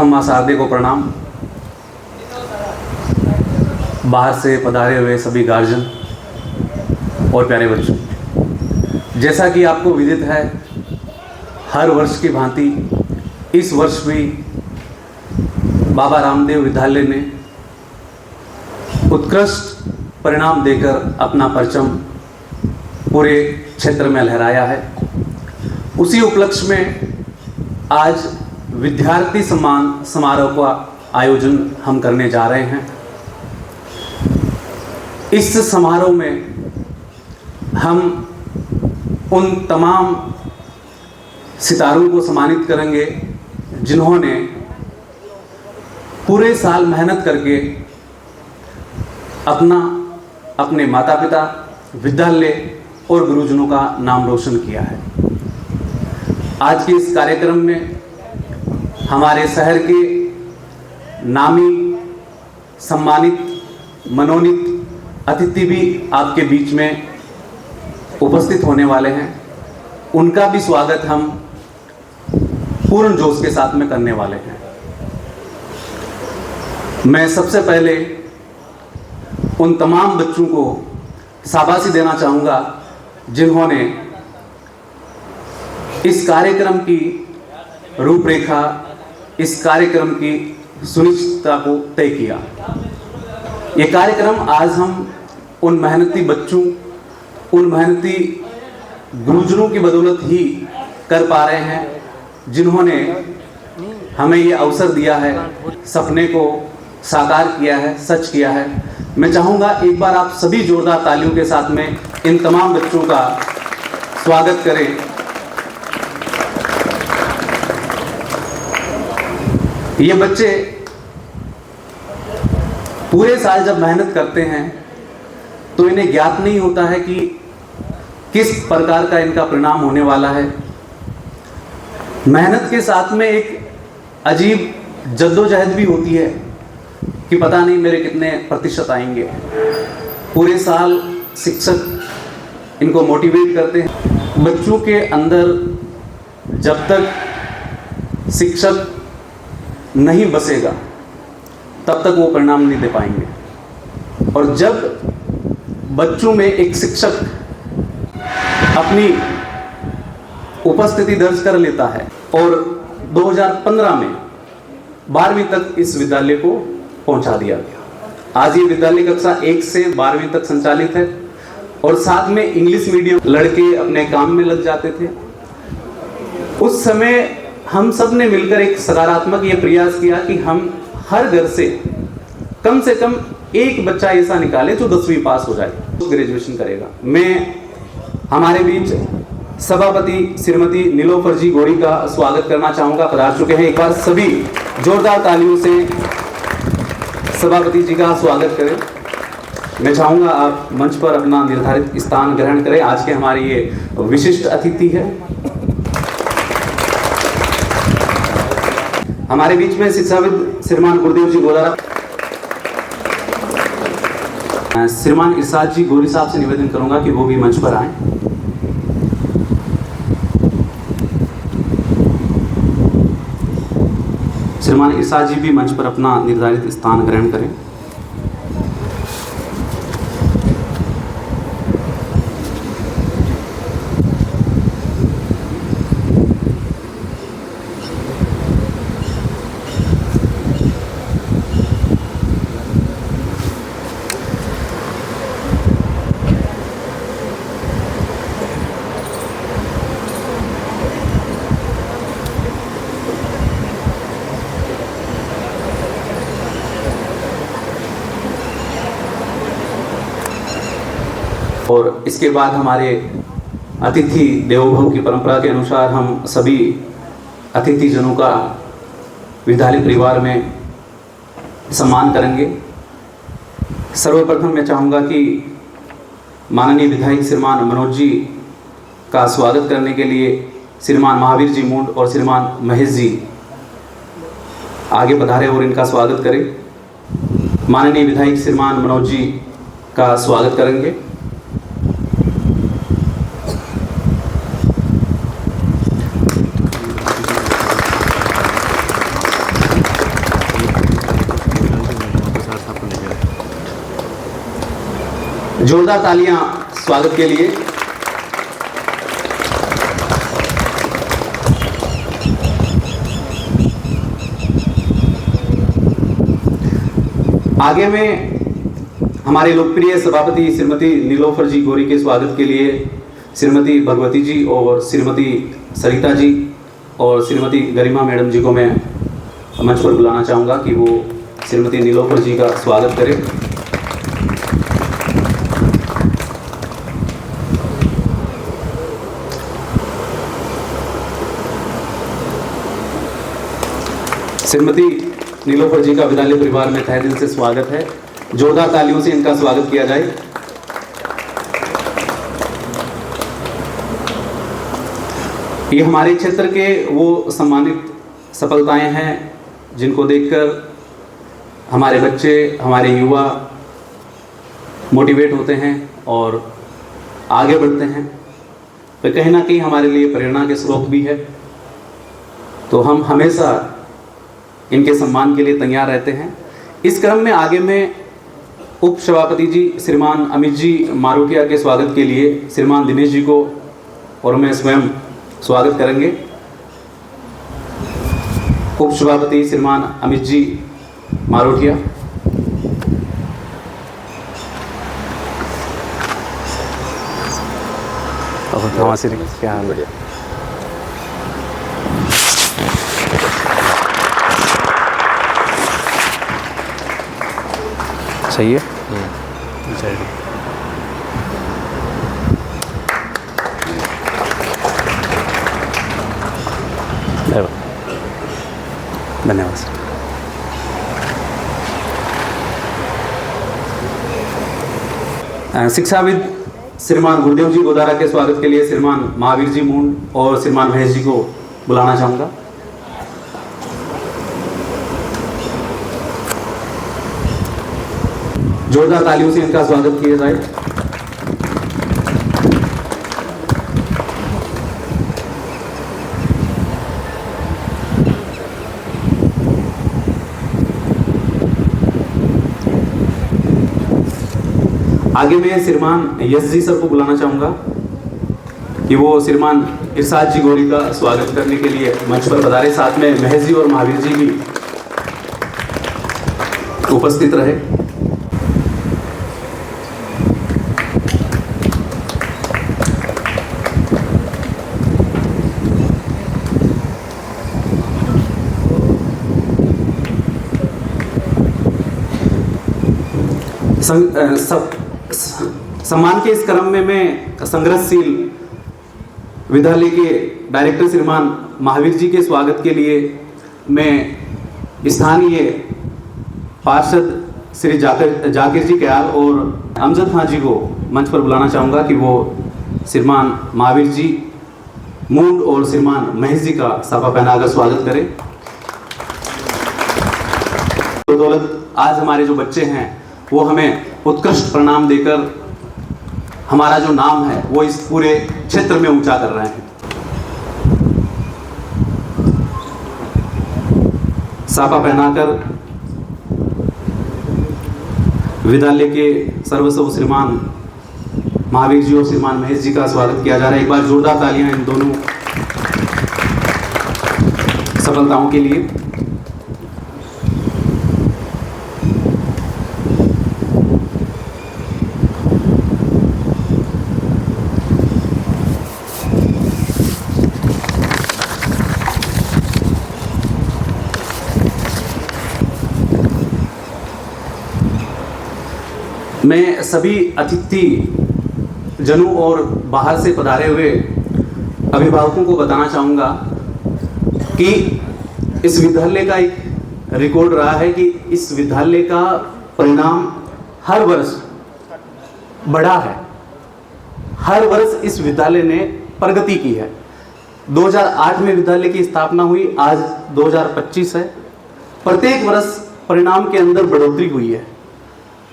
प्रथम माँ शारदे को प्रणाम। बाहर से पधारे हुए सभी गार्जियन और प्यारे बच्चों, जैसा कि आपको विदित है, हर वर्ष की भांति इस वर्ष भी बाबा रामदेव विद्यालय ने उत्कृष्ट परिणाम देकर अपना परचम पूरे क्षेत्र में लहराया है। उसी उपलक्ष्य में आज विद्यार्थी सम्मान समारोह का आयोजन हम करने जा रहे हैं। इस समारोह में हम उन तमाम सितारों को सम्मानित करेंगे जिन्होंने पूरे साल मेहनत करके अपने माता पिता, विद्यालय और गुरुजनों का नाम रोशन किया है। आज के इस कार्यक्रम में हमारे शहर के नामी, सम्मानित, मनोनीत अतिथि भी आपके बीच में उपस्थित होने वाले हैं। उनका भी स्वागत हम पूर्ण जोश के साथ में करने वाले हैं। मैं सबसे पहले उन तमाम बच्चों को शाबाशी देना चाहूँगा जिन्होंने इस कार्यक्रम की रूपरेखा, इस कार्यक्रम की सुनिश्चितता को तय किया। ये कार्यक्रम आज हम उन मेहनती बच्चों, उन मेहनती गुरुजनों की बदौलत ही कर पा रहे हैं जिन्होंने हमें ये अवसर दिया है, सपने को साकार किया है, सच किया है। मैं चाहूँगा एक बार आप सभी जोरदार तालियों के साथ में इन तमाम बच्चों का स्वागत करें। ये बच्चे पूरे साल जब मेहनत करते हैं तो इन्हें ज्ञात नहीं होता है कि किस प्रकार का इनका परिणाम होने वाला है। मेहनत के साथ में एक अजीब जद्दोजहद भी होती है कि पता नहीं मेरे कितने प्रतिशत आएंगे। पूरे साल शिक्षक इनको मोटिवेट करते हैं। बच्चों के अंदर जब तक शिक्षक नहीं बसेगा तब तक वो परिणाम नहीं दे पाएंगे। और जब बच्चों में एक शिक्षक अपनी उपस्थिति दर्ज कर लेता है और 2015 में 12वीं तक इस विद्यालय को पहुंचा दिया गया। आज ये विद्यालय कक्षा 1 से 12वीं तक संचालित है और साथ में इंग्लिश मीडियम लड़के अपने काम में लग जाते थे। उस समय हम सब ने मिलकर एक सकारात्मक ये प्रयास किया कि हम हर घर से कम एक बच्चा ऐसा निकाले जो 10वीं पास हो जाए, तो ग्रेजुएशन करेगा। मैं हमारे बीच सभापति श्रीमती नीलोफर जी गौरी का स्वागत करना चाहूँगा। पधार चुके हैं। एक बार सभी जोरदार तालियों से सभापति जी का स्वागत करें। मैं चाहूँगा आप मंच पर अपना निर्धारित स्थान ग्रहण करें। आज के हमारे ये विशिष्ट अतिथि है। हमारे बीच में शिक्षाविद श्रीमान गुरुदेव जी गोदारा, श्रीमान इरशाद जी गौरी साहब से निवेदन करूंगा कि वो भी मंच पर आएं। श्रीमान इरशाद जी भी मंच पर अपना निर्धारित स्थान ग्रहण करें। और इसके बाद हमारे अतिथि देवोभव की परंपरा के अनुसार हम सभी अतिथि जनों का विद्यालय परिवार में सम्मान करेंगे। सर्वप्रथम मैं चाहूँगा कि माननीय विधायक श्रीमान मनोज जी का स्वागत करने के लिए श्रीमान महावीर जी मूंड और श्रीमान महेश जी आगे पधारे और इनका स्वागत करें। माननीय विधायक श्रीमान मनोज जी का स्वागत करेंगे। जोरदार तालियां स्वागत के लिए। आगे में हमारे लोकप्रिय सभापति श्रीमती नीलोफर जी गौरी के स्वागत के लिए श्रीमती भगवती जी और श्रीमती सरिता जी और श्रीमती गरिमा मैडम जी को मैं मंच पर बुलाना चाहूँगा कि वो श्रीमती नीलोफर जी का स्वागत करें। श्रीमती नीलोफर जी का विद्यालय परिवार में तहे दिल से स्वागत है। जोरदार तालियों से इनका स्वागत किया जाए। ये हमारे क्षेत्र के वो सम्मानित सफलताएं हैं जिनको देखकर हमारे बच्चे, हमारे युवा मोटिवेट होते हैं और आगे बढ़ते हैं। तो कहीं ना कहीं हमारे लिए प्रेरणा के स्रोत भी है। तो हम हमेशा इनके सम्मान के लिए तैयार रहते हैं। इस क्रम में आगे में उप सभापति जी श्रीमान अमित जी मारोटिया के स्वागत के लिए श्रीमान दिनेश जी को और मैं स्वयं स्वागत करेंगे। उप सभापति श्रीमान अमित जी मारोटिया। क्या हाल है? सही है। धन्यवाद सर। शिक्षाविद श्रीमान गुरुदेव जी गोदारा के स्वागत के लिए श्रीमान महावीर जी मूंड और श्रीमान महेश जी को बुलाना चाहूँगा। जोरदार तालियों से इनका स्वागत किया जाए। आगे मैं श्रीमान यश जी सर को बुलाना चाहूंगा कि वो श्रीमान इरशाद जी गौरी का स्वागत करने के लिए मंच पर पधारे। साथ में महेश जी और महावीर जी भी उपस्थित रहे। सम्मान के इस क्रम में मैं संघर्षशील विद्यालय के डायरेक्टर श्रीमान महावीर जी के स्वागत के लिए मैं स्थानीय पार्षद श्री जाकिर जी कयाल और अमजद खां जी को मंच पर बुलाना चाहूँगा कि वो श्रीमान महावीर जी मूंड और श्रीमान महेश जी का साफा पहनाकर स्वागत करें। बदौलत आज हमारे जो बच्चे हैं वो हमें उत्कृष्ट परिणाम देकर हमारा जो नाम है वो इस पूरे क्षेत्र में ऊंचा कर रहे हैं। साफा पहनाकर विद्यालय के सर्वस्व श्रीमान महावीर जी और श्रीमान महेश जी का स्वागत किया जा रहा है। एक बार जोरदार तालियां इन दोनों सफलताओं के लिए। मैं सभी अतिथि जनों और बाहर से पधारे हुए अभिभावकों को बताना चाहूँगा कि इस विद्यालय का एक रिकॉर्ड रहा है कि इस विद्यालय का परिणाम हर वर्ष बढ़ा है। हर वर्ष इस विद्यालय ने प्रगति की है। 2008 में विद्यालय की स्थापना हुई, आज 2025 है। प्रत्येक वर्ष परिणाम के अंदर बढ़ोतरी हुई है।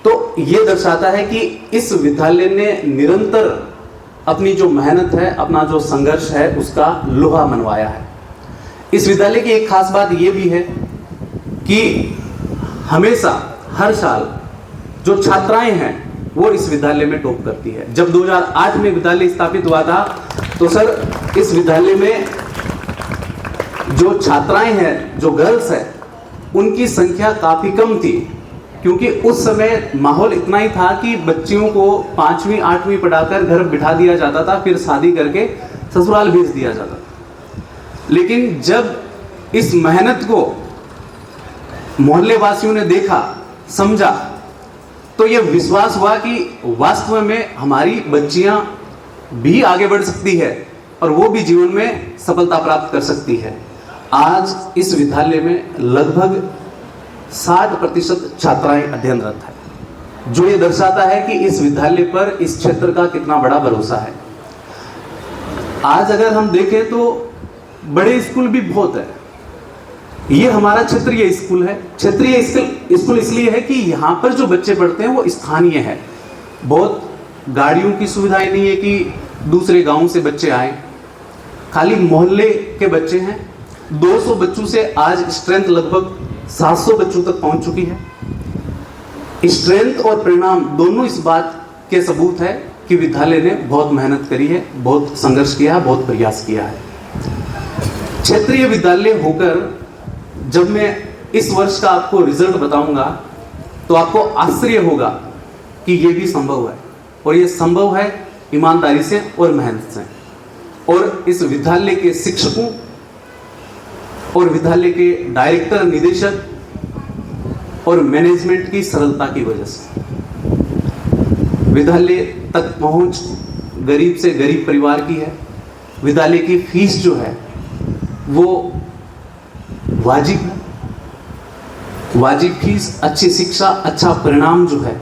तो ये दर्शाता है कि इस विद्यालय ने निरंतर अपनी जो मेहनत है, अपना जो संघर्ष है, उसका लोहा मनवाया है। इस विद्यालय की एक खास बात ये भी है कि हमेशा हर साल जो छात्राएं हैं वो इस विद्यालय में टॉप करती है। जब 2008 में विद्यालय स्थापित हुआ था तो सर इस विद्यालय में जो छात्राएं हैं, जो गर्ल्स हैं, उनकी संख्या काफी कम थी, क्योंकि उस समय माहौल इतना ही था कि बच्चियों को 5वीं 8वीं पढ़ाकर घर बिठा दिया जाता था, फिर शादी करके ससुराल भेज दिया जाता था। लेकिन जब इस मेहनत को मोहल्ले वासियों ने देखा, समझा, तो यह विश्वास हुआ कि वास्तव में हमारी बच्चियां भी आगे बढ़ सकती है और वो भी जीवन में सफलता प्राप्त कर सकती है। आज इस विद्यालय में लगभग 60% छात्राएं अध्ययनरत है, जो ये दर्शाता है कि इस विद्यालय पर इस क्षेत्र का कितना बड़ा भरोसा है। आज अगर हम देखें तो बड़े स्कूल भी बहुत है। ये हमारा क्षेत्रीय स्कूल है। क्षेत्रीय स्कूल इसलिए है कि यहाँ पर जो बच्चे पढ़ते हैं वो स्थानीय है। बहुत गाड़ियों की सुविधाएं नहीं है कि दूसरे गांव से बच्चे आए, खाली मोहल्ले के बच्चे हैं। 200 बच्चों से आज स्ट्रेंथ लगभग 700 बच्चों तक पहुंच चुकी है। स्ट्रेंथ और परिणाम दोनों इस बात के सबूत है कि विद्यालय ने बहुत मेहनत करी है, बहुत संघर्ष किया है, बहुत प्रयास किया है। क्षेत्रीय विद्यालय होकर जब मैं इस वर्ष का आपको रिजल्ट बताऊंगा तो आपको आश्चर्य होगा कि यह भी संभव है, और यह संभव है ईमानदारी से और मेहनत से, और इस विद्यालय के शिक्षकों और विद्यालय के डायरेक्टर, निदेशक और मैनेजमेंट की सरलता की वजह से। विद्यालय तक पहुंच गरीब से गरीब परिवार की है। विद्यालय की फीस जो है वो वाजिब है। वाजिब फीस, अच्छी शिक्षा, अच्छा परिणाम जो है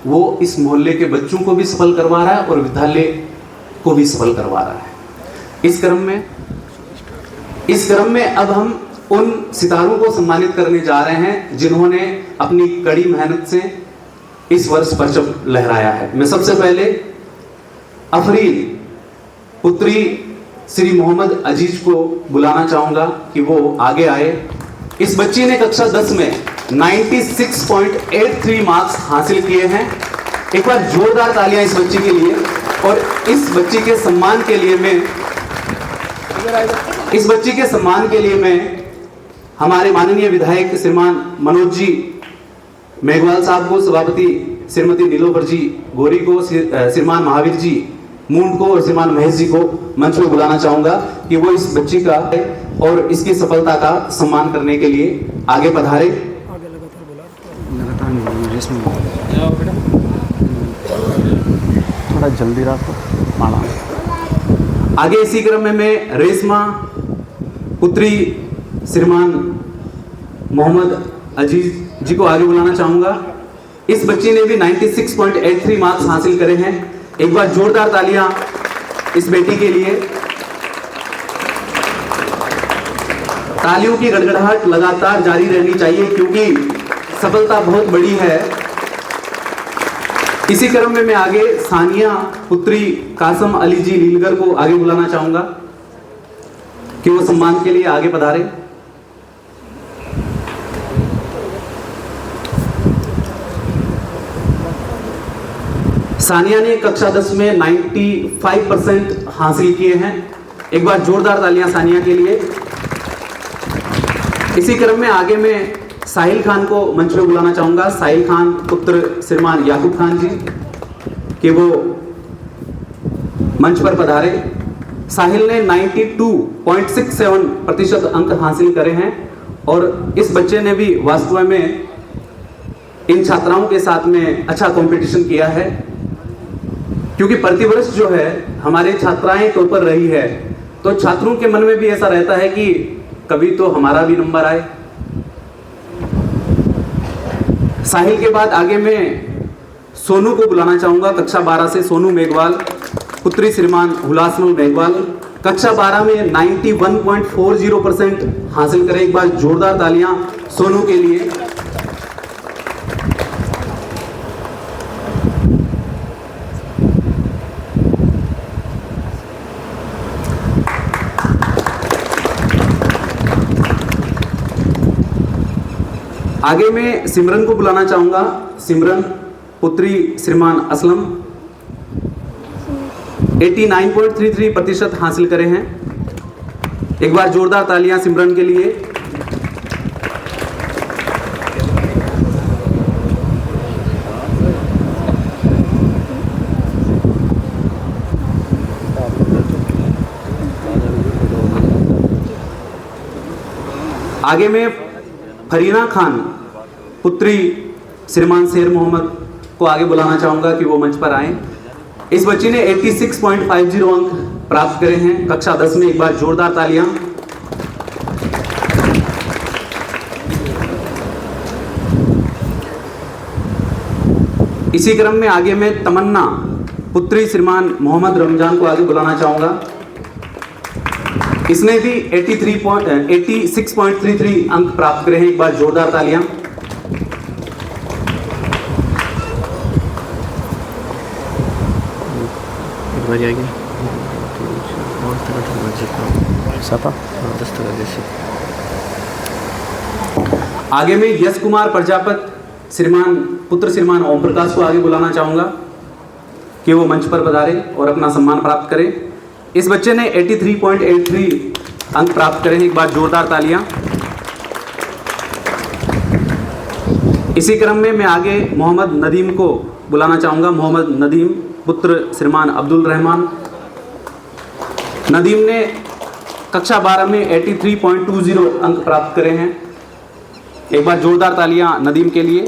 वो इस मोहल्ले के बच्चों को भी सफल करवा रहा है और विद्यालय को भी सफल करवा रहा है। इस क्रम में अब हम उन सितारों को सम्मानित करने जा रहे हैं जिन्होंने अपनी कड़ी मेहनत से इस वर्ष परचम लहराया है। मैं सबसे पहले अफरीन पुत्री श्री मोहम्मद अजीज को बुलाना चाहूंगा कि वो आगे आए। इस बच्ची ने कक्षा 10 में 96.83 मार्क्स हासिल किए हैं। एक बार जोरदार तालियां इस बच्ची के लिए। और इस बच्ची के सम्मान के लिए मैं हमारे माननीय विधायक श्रीमान मनोज जी मेघवाल साहब को, सभापति श्रीमती नीलोफर जी गोरी को, श्रीमान महावीर जी मूंड को और श्रीमान महेश जी को मंच में बुलाना चाहूंगा कि वो इस बच्ची का और इसकी सफलता का सम्मान करने के लिए आगे पधारे। थोड़ा जल्दी रखो। आगे इसी क्रम में मैं रेशमा पुत्री श्रीमान मोहम्मद अजीज जी को आगे बुलाना चाहूंगा। इस बच्ची ने भी 96.83 मार्क्स हासिल करे हैं। एक बार जोरदार तालियां इस बेटी के लिए। तालियों की गड़गड़ाहट लगातार जारी रहनी चाहिए क्योंकि सफलता बहुत बड़ी है। इसी क्रम में मैं आगे सानिया पुत्री कासम अली जी नीलगर को आगे बुलाना चाहूंगा कि वो सम्मान के लिए आगे पधारे। सानिया ने कक्षा 10 में 95% हासिल किए हैं। एक बार जोरदार तालियां सानिया के लिए। इसी क्रम में आगे मैं साहिल खान को मंच में बुलाना चाहूंगा। साहिल खान पुत्र श्रीमान याकूब खान जी कि वो मंच पर पधारे। साहिल ने 92.67% अंक हासिल करे हैं और इस बच्चे ने भी वास्तव में इन छात्राओं के साथ में अच्छा कंपटीशन किया है, क्योंकि प्रतिवर्ष जो है हमारे छात्राएं टॉपर रही है, तो छात्रों के मन में भी ऐसा रहता है कि कभी तो हमारा भी नंबर आए। साहिल के बाद आगे मैं सोनू को बुलाना चाहूंगा। कक्षा 12 से सोनू मेघवाल पुत्री श्रीमान हुलासमल मेघवाल कक्षा 12 में 91.40% हासिल करें। एक बार जोरदार तालियां सोनू के लिए। आगे मैं सिमरन को बुलाना चाहूंगा। सिमरन पुत्री श्रीमान असलम 89.33% हासिल करे हैं। एक बार जोरदार तालियां सिमरन के लिए। आगे में फरीना खान पुत्री श्रीमान शेर मोहम्मद को आगे बुलाना चाहूंगा कि वो मंच पर आए। इस बच्ची ने 86.50 अंक प्राप्त करे हैं कक्षा 10 में। एक बार जोरदार तालियां। इसी क्रम में आगे में तमन्ना पुत्री श्रीमान मोहम्मद रमजान को आगे बुलाना चाहूंगा। इसने भी 86.33 अंक प्राप्त करे हैं। एक बार जोरदार तालियां। आगे में यश कुमार प्रजापत श्रीमान पुत्र श्रीमान ओम प्रकाश को आगे बुलाना चाहूंगा कि वो मंच पर पधारे और अपना सम्मान प्राप्त करें। इस बच्चे ने 83.83 अंक प्राप्त करे हैं। एक बार जोरदार तालियां। इसी क्रम में मैं आगे मोहम्मद नदीम को बुलाना चाहूंगा। मोहम्मद नदीम पुत्र श्रीमान अब्दुल रहमान। नदीम ने कक्षा 12 में 83.20 अंक प्राप्त करे हैं। एक बार जोरदार तालियां नदीम के लिए।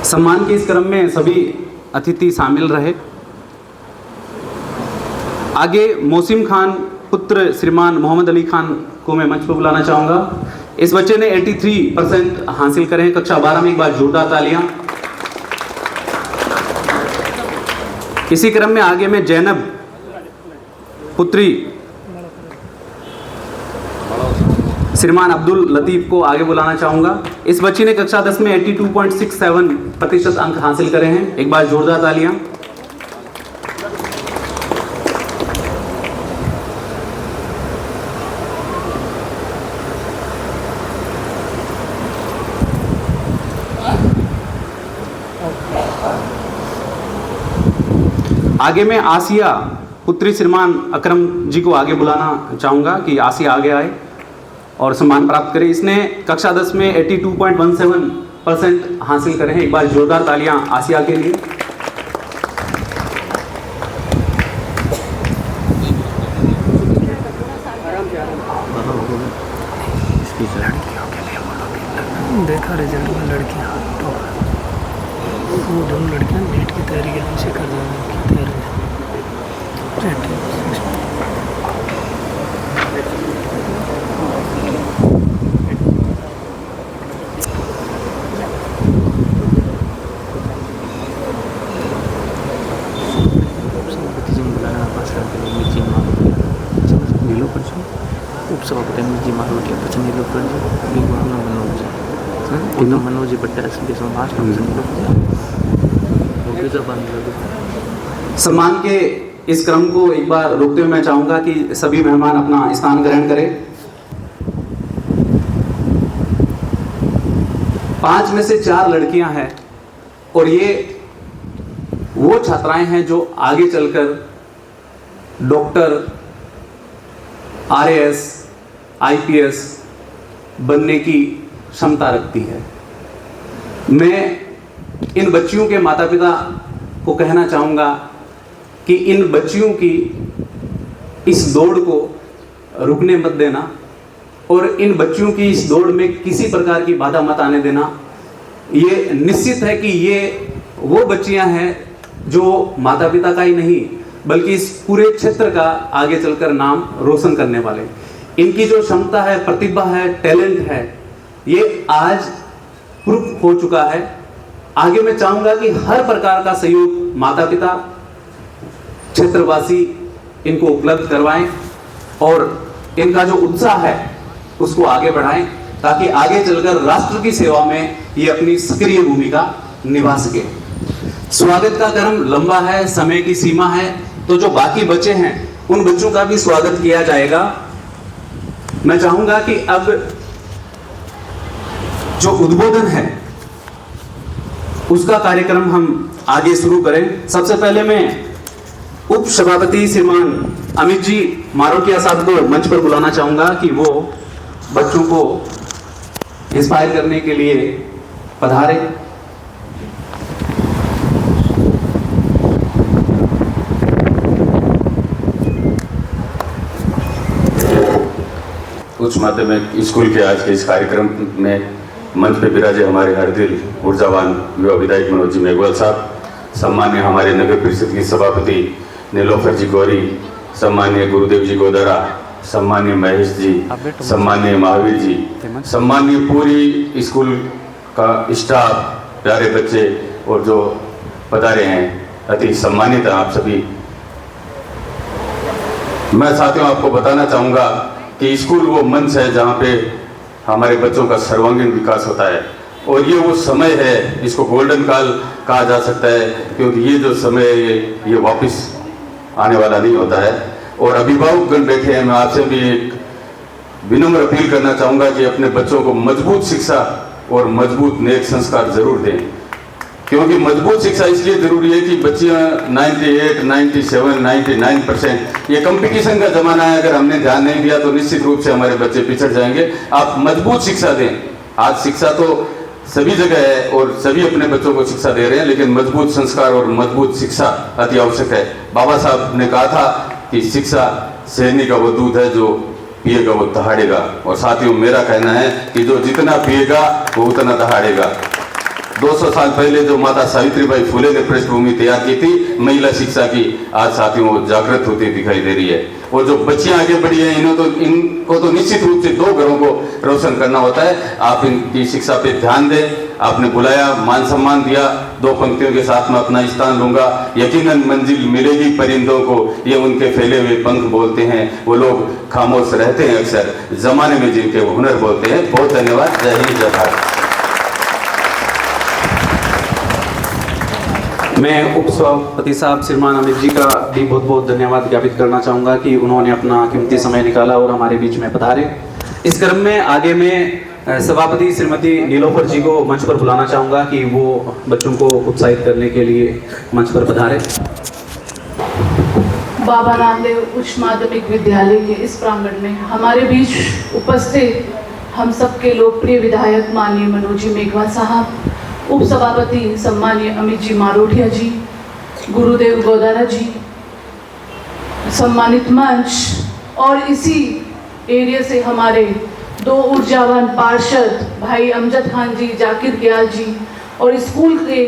सम्मान के इस क्रम में सभी अतिथि शामिल रहे। आगे मोसिम खान पुत्र श्रीमान मोहम्मद अली खान को मैं मंच पर बुलाना चाहूंगा। इस बच्चे ने 83% हासिल करे हैं कक्षा 12 में। एक बार जोरदार तालियां। इसी क्रम में आगे में जैनब पुत्री श्रीमान अब्दुल लतीफ को आगे बुलाना चाहूंगा। इस बच्ची ने कक्षा 10 में 82.67% अंक हासिल करे हैं। एक बार जोरदार तालियां। आगे में आसिया पुत्री श्रीमान अकरम जी को आगे बुलाना चाहूंगा कि आसिया आगे आए और सम्मान प्राप्त करे। इसने कक्षा 10 में 82.17% हासिल करे हैं। एक बार जोरदार तालियां आसिया के लिए। देखा रिजल्ट में लड़कियां वो दोनों लड़कियां नीट की तैयारी के लिए कर जाने की तैयारी है। उपसभापती जी मारोटी मनोज भट्टा सम्मान के इस क्रम को एक बार रोकते हुए मैं चाहूंगा कि सभी मेहमान अपना स्थान ग्रहण करें। 5 में से 4 लड़कियां हैं और ये वो छात्राएं हैं जो आगे चलकर डॉक्टर, RAS, IPS बनने की क्षमता रखती है। मैं इन बच्चियों के माता पिता को कहना चाहूँगा कि इन बच्चियों की इस दौड़ को रुकने मत देना और इन बच्चियों की इस दौड़ में किसी प्रकार की बाधा मत आने देना। ये निश्चित है कि ये वो बच्चियां हैं जो माता पिता का ही नहीं बल्कि इस पूरे क्षेत्र का आगे चलकर नाम रोशन करने वाले। इनकी जो क्षमता है, प्रतिभा है, टैलेंट है, ये आज प्रूफ हो चुका है। आगे मैं चाहूंगा कि हर प्रकार का सहयोग माता पिता, क्षेत्रवासी इनको उपलब्ध करवाएं और इनका जो उत्साह है उसको आगे बढ़ाएं ताकि आगे चलकर राष्ट्र की सेवा में ये अपनी सक्रिय भूमिका निभा सके। स्वागत का क्रम लंबा है, समय की सीमा है, तो जो बाकी बचे हैं उन बच्चों का भी स्वागत किया जाएगा। मैं चाहूंगा कि अब जो उद्बोधन है उसका कार्यक्रम हम आगे शुरू करें। सबसे पहले मैं उप सभापति श्रीमान अमित जी मारोटिया साहब को मंच पर बुलाना चाहूंगा कि वो बच्चों को इंस्पायर करने के लिए पधारे। उच्च माध्यमिक स्कूल के आज के इस कार्यक्रम में मंच पे विराजे हमारे हर दिल ऊर्जावान युवा विधायक मनोज जी मेघवाल साहब, सम्मान्य हमारे नगर परिषद की सभापति नीलोफर जी गौरी, सम्मान्य गुरुदेव जी गोदारा, सम्मान्य महेश जी, सम्मान्य महावीर जी, सम्मान्य पूरी स्कूल का स्टाफ, प्यारे बच्चे और जो पधारे हैं, अति सम्मानित आप सभी। मैं साथियों आपको बताना चाहूँगा कि स्कूल वो मंच है जहाँ पे हमारे बच्चों का सर्वांगीण विकास होता है, और ये वो समय है, इसको गोल्डन काल कहा जा सकता है, क्योंकि ये जो समय है ये वापस आने वाला नहीं होता है। और अभिभावकगण बैठे हैं, मैं आपसे भी एक विनम्र अपील करना चाहूँगा कि अपने बच्चों को मजबूत शिक्षा और मजबूत नेक संस्कार जरूर दें, क्योंकि मजबूत शिक्षा इसलिए जरूरी है कि बच्चियाँ 98, 97, 99% ये कंपटीशन का जमाना है, अगर हमने ध्यान नहीं दिया तो निश्चित रूप से हमारे बच्चे पिछड़ जाएंगे। आप मजबूत शिक्षा दें। आज शिक्षा तो सभी जगह है और सभी अपने बच्चों को शिक्षा दे रहे हैं, लेकिन मजबूत संस्कार और मजबूत शिक्षा अति आवश्यक है। बाबा साहब ने कहा था कि शिक्षा सहनी का वो दूध है जो पिएगा वो दहाड़ेगा, और साथियों मेरा कहना है कि जो जितना पिएगा वो उतना दहाड़ेगा। 200 साल पहले जो माता सावित्रीबाई फुले ने पृष्ठभूमि तैयार की थी महिला शिक्षा की, आज साथियों वो जागृत होती दिखाई दे रही है। और जो बच्चियां आगे बढ़ी हैं इनको तो निश्चित रूप से 2 घरों को रोशन करना होता है। आप इनकी शिक्षा पे ध्यान दें। आपने बुलाया, मान सम्मान दिया, 2 पंक्तियों के साथ में अपना स्थान लूंगा। यकीनन मंजिल मिलेगी परिंदों को, ये उनके फैले हुए पंख बोलते हैं, वो लोग खामोश रहते हैं अक्सर, जमाने में जिनके वो हुनर बोलते हैं। बहुत धन्यवाद। जय हिंद जय भारत। मैं उप सभापति साहब श्रीमान अमित जी का भी बहुत बहुत धन्यवाद ज्ञापित करना चाहूँगा कि उन्होंने अपना कीमती समय निकाला और हमारे बीच में पधारे। इस क्रम में आगे मैं सभापति श्रीमती नीलोफर जी को मंच पर बुलाना चाहूँगा कि वो बच्चों को उत्साहित करने के लिए मंच पर पधारे। बाबा रामदेव उच्च माध्यमिक विद्यालय के इस प्रांगण में हमारे बीच उपस्थित हम सबके लोकप्रिय विधायक माननीय मनोज जी मेघवाल साहब, उप सभापति सम्मानीय अमित जी मारोटिया जी, गुरुदेव गोदारा जी, सम्मानित मंच, और इसी एरिया से हमारे 2 ऊर्जावान पार्षद भाई अमजद खान जी, जाकिर ग्याल जी, और स्कूल के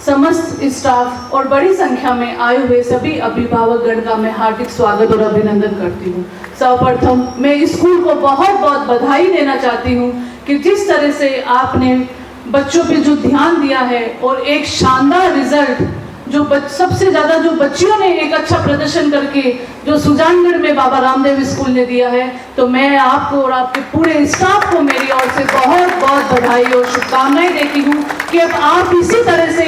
समस्त स्टाफ और बड़ी संख्या में आए हुए सभी अभिभावकगण का मैं हार्दिक स्वागत और अभिनंदन करती हूँ। सर्वप्रथम मैं स्कूल को बहुत बहुत बधाई देना चाहती हूँ कि जिस तरह से आपने बच्चों पे जो ध्यान दिया है और एक शानदार रिजल्ट जो सबसे ज़्यादा जो बच्चियों ने एक अच्छा प्रदर्शन करके जो सुजानगढ़ में बाबा रामदेव स्कूल ने दिया है, तो मैं आपको और आपके पूरे स्टाफ को मेरी ओर से बहुत बहुत बधाई और शुभकामनाएं देती हूँ कि अब आप इसी तरह से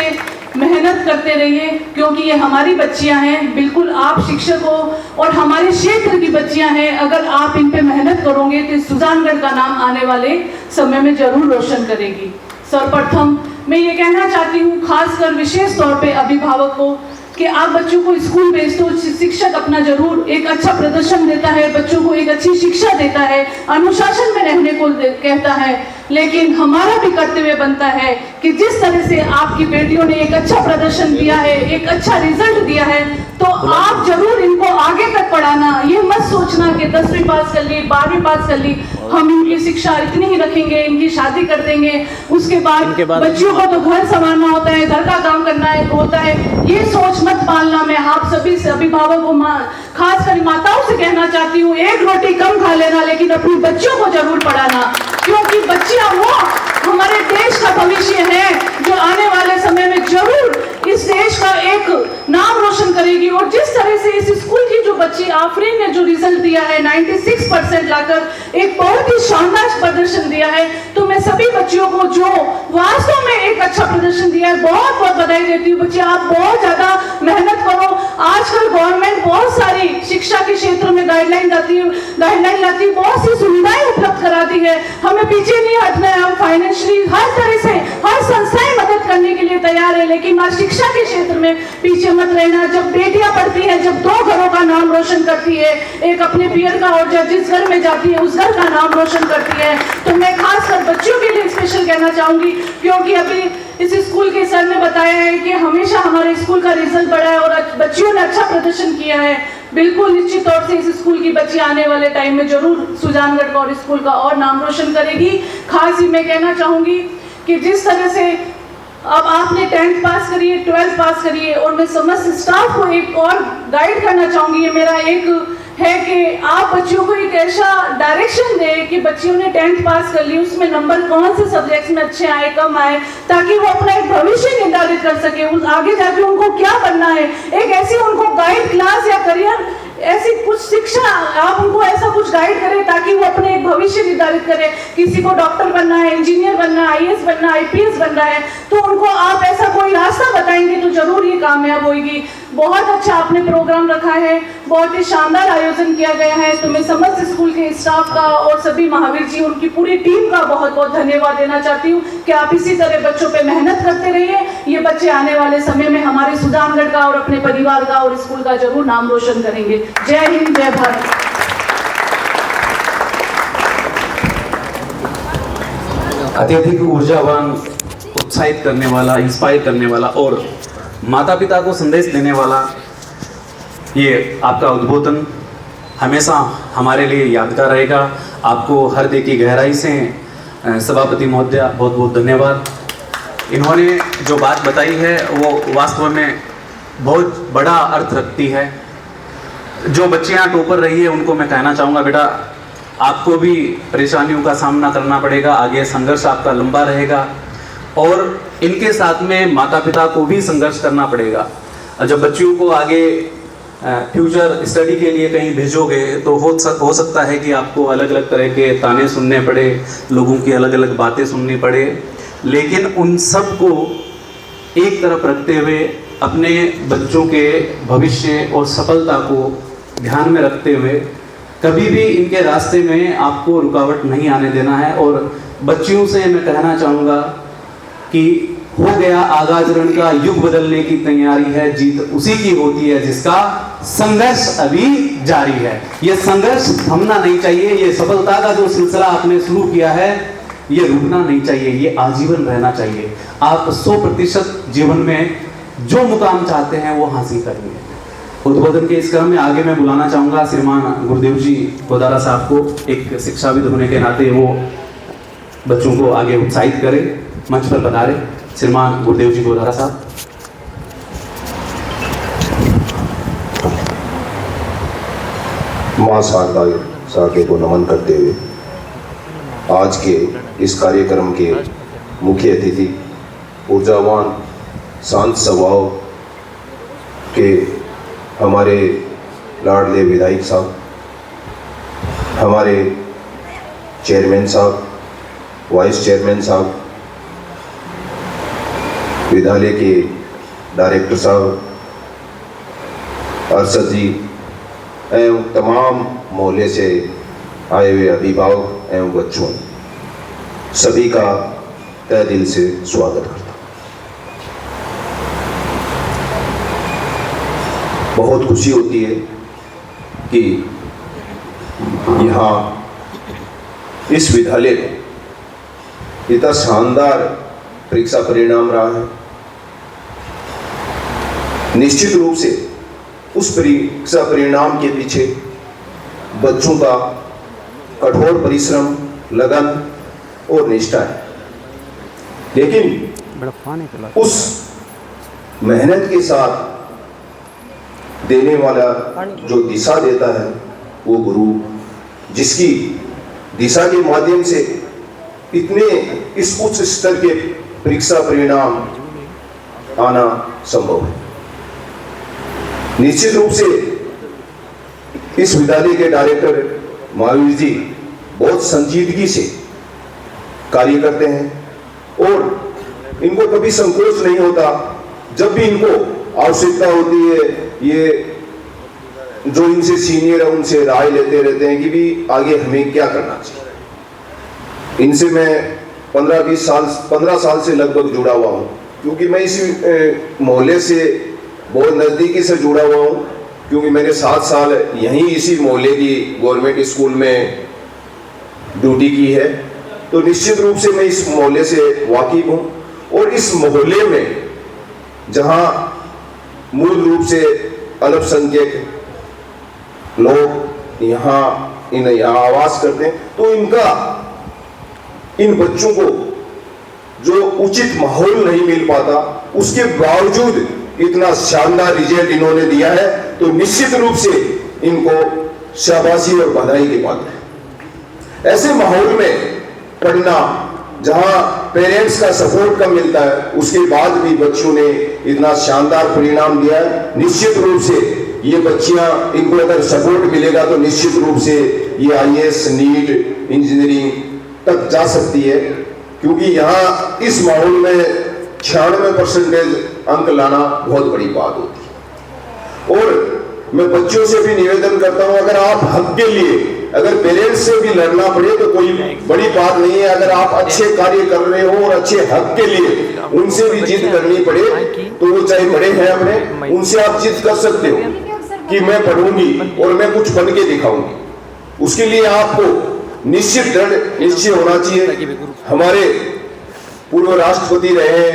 मेहनत करते रहिए, क्योंकि ये हमारी बच्चियां हैं। बिल्कुल आप शिक्षकों और हमारे क्षेत्र की बच्चियां हैं, अगर आप इन पे मेहनत करोगे तो सुजानगढ़ का नाम आने वाले समय में जरूर रोशन करेगी। सर्वप्रथम मैं ये कहना चाहती हूँ खासकर विशेष तौर पे अभिभावक को कि आप बच्चों को स्कूल भेज तो शिक्षक अपना जरूर एक अच्छा प्रदर्शन देता है, बच्चों को एक अच्छी शिक्षा देता है, अनुशासन में रहने को कहता है, लेकिन हमारा भी कर्तव्य बनता है कि जिस तरह से आपकी बेटियों ने एक अच्छा प्रदर्शन दिया है, एक अच्छा रिजल्ट दिया है, तो आप जरूर इनको आगे तक पढ़ाना। ये मत सोचना कि 10वीं पास कर ली, 12वीं पास कर ली, हम इनकी शिक्षा इतनी ही रखेंगे, इनकी शादी कर देंगे, उसके बाद बच्चियों को तो घर संभालना होता है, घर का काम करना होता है। ये सोच मत पालना। मैं आप सभी से अभिभावकों को खासकर माताओं से कहना चाहती हूँ, एक रोटी कम खा लेना, लेकिन अपनी बच्चियों को जरूर पढ़ाना, क्योंकि बच्चियां वो हमारे देश का भविष्य है, जो आने वाले समय में जरूर इस देश का एक नाम रोशन करेगी। और जिस तरह से इस स्कूल की जो बच्ची आफरीन ने जो रिजल्ट दिया है 96% लाकर एक बहुत ही शानदार प्रदर्शन दिया है, तो मैं सभी बच्चियों को जो वास्तव में एक अच्छा प्रदर्शन दिया है बहुत बहुत बधाई देती हूँ। बच्चे आप बहुत ज्यादा मेहनत करो। आजकल गवर्नमेंट बहुत सारी शिक्षा के क्षेत्र में गाइडलाइन लाती है, बहुत सी सुविधाएं उपलब्ध कराती है। हमें पीछे नहीं हटना है, हम फाइनेंशियली हर तरह से हर संस्थाएं मदद करने के लिए तैयार है, लेकिन शिक्षा के क्षेत्र में पीछे मत रहना। जब बेटियां पढ़ती हैं, जब 2 घरों का नाम रोशन करती है, एक अपने पियर का और जिस घर में जाती है उस घर का नाम रोशन करती है, तो मैं खासकर बच्चों के लिए स्पेशल कहना चाहूंगी, क्योंकि अभी इस स्कूल के सर ने बताया है कि हमेशा हमारे स्कूल का रिजल्ट बढ़ा है और बच्चियों ने अच्छा प्रदर्शन किया है। बिल्कुल निश्चित तौर से इस स्कूल की बच्ची आने वाले टाइम में जरूर सुजानगढ़ का और स्कूल का और नाम रोशन करेगी। खास ही मैं कहना चाहूंगी कि जिस तरह से अब आपने 10th पास करी है, 12th पास करी है, और मैं समस्त स्टाफ को एक और गाइड करना चाहूंगी। ये मेरा एक है कि आप बच्चियों को एक ऐसा डायरेक्शन दें कि बच्चियों ने 10th पास कर ली, उसमें नंबर कौन से सब्जेक्ट्स में अच्छे आए, कम आए, ताकि वो अपना एक भविष्य निर्धारित कर सके। उस आगे जाके उनको क्या बनना है, एक ऐसी उनको गाइड क्लास या करियर ऐसी कुछ शिक्षा आप उनको ऐसा कुछ गाइड करें ताकि वो अपने एक भविष्य निर्धारित करें। किसी को डॉक्टर बनना है, इंजीनियर बनना है, आईएएस बनना है, आईपीएस बनना है, तो उनको आप ऐसा कोई रास्ता बताएंगे तो जरूर ये कामयाब होगी। बहुत अच्छा आपने प्रोग्राम रखा है, बहुत ही शानदार आयोजन किया गया है, तो मैं समस्त स्कूल के स्टाफ का और सभी महावीर जी उनकी पूरी टीम का बहुत बहुत धन्यवाद देना चाहती हूँ कि आप इसी तरह बच्चों पे मेहनत करते रहिए। ये बच्चे आने वाले समय में हमारे सुजानगढ़ का और अपने परिवार का और स्कूल का जरूर नाम रोशन करेंगे। जय हिंद, जय भारत। अत्यधिक ऊर्जावान, उत्साहित करने वाला, इंस्पायर करने वाला और माता पिता को संदेश देने वाला ये आपका उद्बोधन हमेशा हमारे लिए यादगार रहेगा। आपको हृदय की गहराई से सभापति महोदय बहुत बहुत धन्यवाद। इन्होंने जो बात बताई है वो वास्तव में बहुत बड़ा अर्थ रखती है। जो बच्चे यहाँ टॉपर रही है उनको मैं कहना चाहूँगा, बेटा आपको भी परेशानियों का सामना करना पड़ेगा, आगे संघर्ष आपका लंबा रहेगा और इनके साथ में माता पिता को भी संघर्ष करना पड़ेगा। जब बच्चियों को आगे फ्यूचर स्टडी के लिए कहीं भेजोगे तो हो सकता है कि आपको अलग अलग तरह के ताने सुनने पड़े, लोगों की अलग अलग बातें सुननी पड़े, लेकिन उन सब को एक तरफ रखते हुए अपने बच्चों के भविष्य और सफलता को ध्यान में रखते हुए कभी भी इनके रास्ते में आपको रुकावट नहीं आने देना है। और बच्चियों से मैं कहना चाहूँगा कि हो गया आगाज रण का, युग बदलने की तैयारी है, जीत उसी की होती है जिसका संघर्ष अभी जारी है। ये संघर्ष थमना नहीं चाहिए, ये सफलता का जो सिलसिला आपने शुरू किया है ये रुकना नहीं चाहिए, ये आजीवन रहना चाहिए। आप 100% जीवन में जो मुकाम चाहते हैं वो हासिल करेंगे। उद्बोधन के इस क्रम में आगे मैं बुलाना चाहूँगा श्रीमान गुरुदेव जी गोदारा साहब को। एक शिक्षाविद होने के नाते वो बच्चों को आगे उत्साहित करें, मंच पर पधारे श्रीमान गुरुदेव जी गोदारा साहब। मां शारदा साके को नमन करते हुए आज के इस कार्यक्रम के मुख्य अतिथि, ऊर्जावान, शांत स्वभाव के हमारे लाडले विधायक साहब, हमारे चेयरमैन साहब, वाइस चेयरमैन साहब, विद्यालय के डायरेक्टर साहब, अरशद जी एवं तमाम मोहल्ले से आए हुए अभिभावक एवं बच्चों, सभी का तहे दिल से स्वागत करता हूँ। बहुत खुशी होती है कि यहाँ इस विद्यालय में इतना शानदार परीक्षा परिणाम रहा है। निश्चित रूप से उस परीक्षा परिणाम के पीछे बच्चों का कठोर परिश्रम, लगन और निष्ठा है, लेकिन उस मेहनत के साथ देने वाला जो दिशा देता है वो गुरु, जिसकी दिशा के माध्यम से इतने इस उच्च स्तर के परीक्षा परिणाम आना संभव है। निश्चित रूप से इस विद्यालय के डायरेक्टर महावीर जी बहुत संजीदगी से कार्य करते हैं और इनको कभी संकोच नहीं होता। जब भी इनको आवश्यकता होती है, ये जो इनसे सीनियर है उनसे राय लेते रहते हैं कि भी आगे हमें क्या करना चाहिए। इनसे मैं 15 साल से लगभग जुड़ा हुआ हूँ, क्योंकि मैं इस मोहल्ले से बहुत नज़दीकी से जुड़ा हुआ हूँ, क्योंकि मैंने 7 साल यहीं इसी मोहल्ले की गवर्नमेंट स्कूल में ड्यूटी की है। तो निश्चित रूप से मैं इस मोहल्ले से वाकिफ हूँ। और इस मोहल्ले में जहाँ मूल रूप से अल्पसंख्यक लोग यहाँ आवास करते हैं, तो इन बच्चों को जो उचित माहौल नहीं मिल पाता, उसके बावजूद इतना शानदार रिजल्ट इन्होंने दिया है, तो निश्चित रूप से इनको शाबाशी और बधाई के पात्र है। ऐसे माहौल में पढ़ना जहां पेरेंट्स का सपोर्ट कम मिलता है, उसके बाद भी बच्चों ने इतना शानदार परिणाम दिया है। निश्चित रूप से ये बच्चियां, इनको अगर सपोर्ट मिलेगा तो निश्चित रूप से ये IAS, नीट, इंजीनियरिंग तक जा सकती है, क्योंकि यहाँ इस माहौल में 96% अंक लाना बहुत बड़ी बात होती है। और मैं बच्चों से भी निवेदन करता हूँ, अगर आप हक के लिए, अगर पेरेंट्स से भी लड़ना पड़े तो कोई बड़ी बात नहीं है। अगर आप अच्छे कार्य कर रहे हो और अच्छे हक के लिए उनसे भी जिद करनी पड़े, तो वो चाहे बड़े हैं अपने, उनसे आप जिद कर सकते हो कि मैं पढ़ूंगी और मैं कुछ बन के दिखाऊंगी। उसके लिए आपको निश्चित दृढ़ निश्चय होना चाहिए। हमारे पूर्व राष्ट्रपति रहे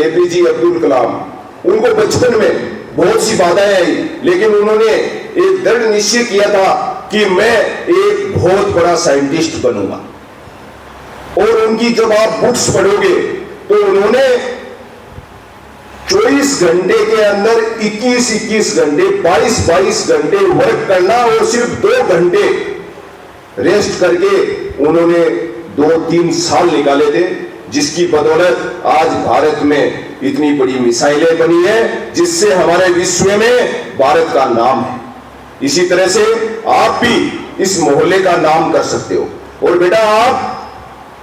APJ अब्दुल कलाम, उनको बचपन में बहुत सी बाधाएं आई, लेकिन उन्होंने एक दृढ़ निश्चय किया था कि मैं एक बहुत बड़ा साइंटिस्ट बनूंगा। और उनकी जब आप बुक्स पढ़ोगे तो उन्होंने 24 घंटे के अंदर 21 घंटे, 22 घंटे वर्क करना और सिर्फ 2 घंटे रेस्ट करके उन्होंने 2-3 साल निकाले थे, जिसकी बदौलत आज भारत में इतनी बड़ी मिसाइलें बनी है, जिससे हमारे विश्व में भारत का नाम है। इसी तरह से आप भी इस मोहल्ले का नाम कर सकते हो। और बेटा, आप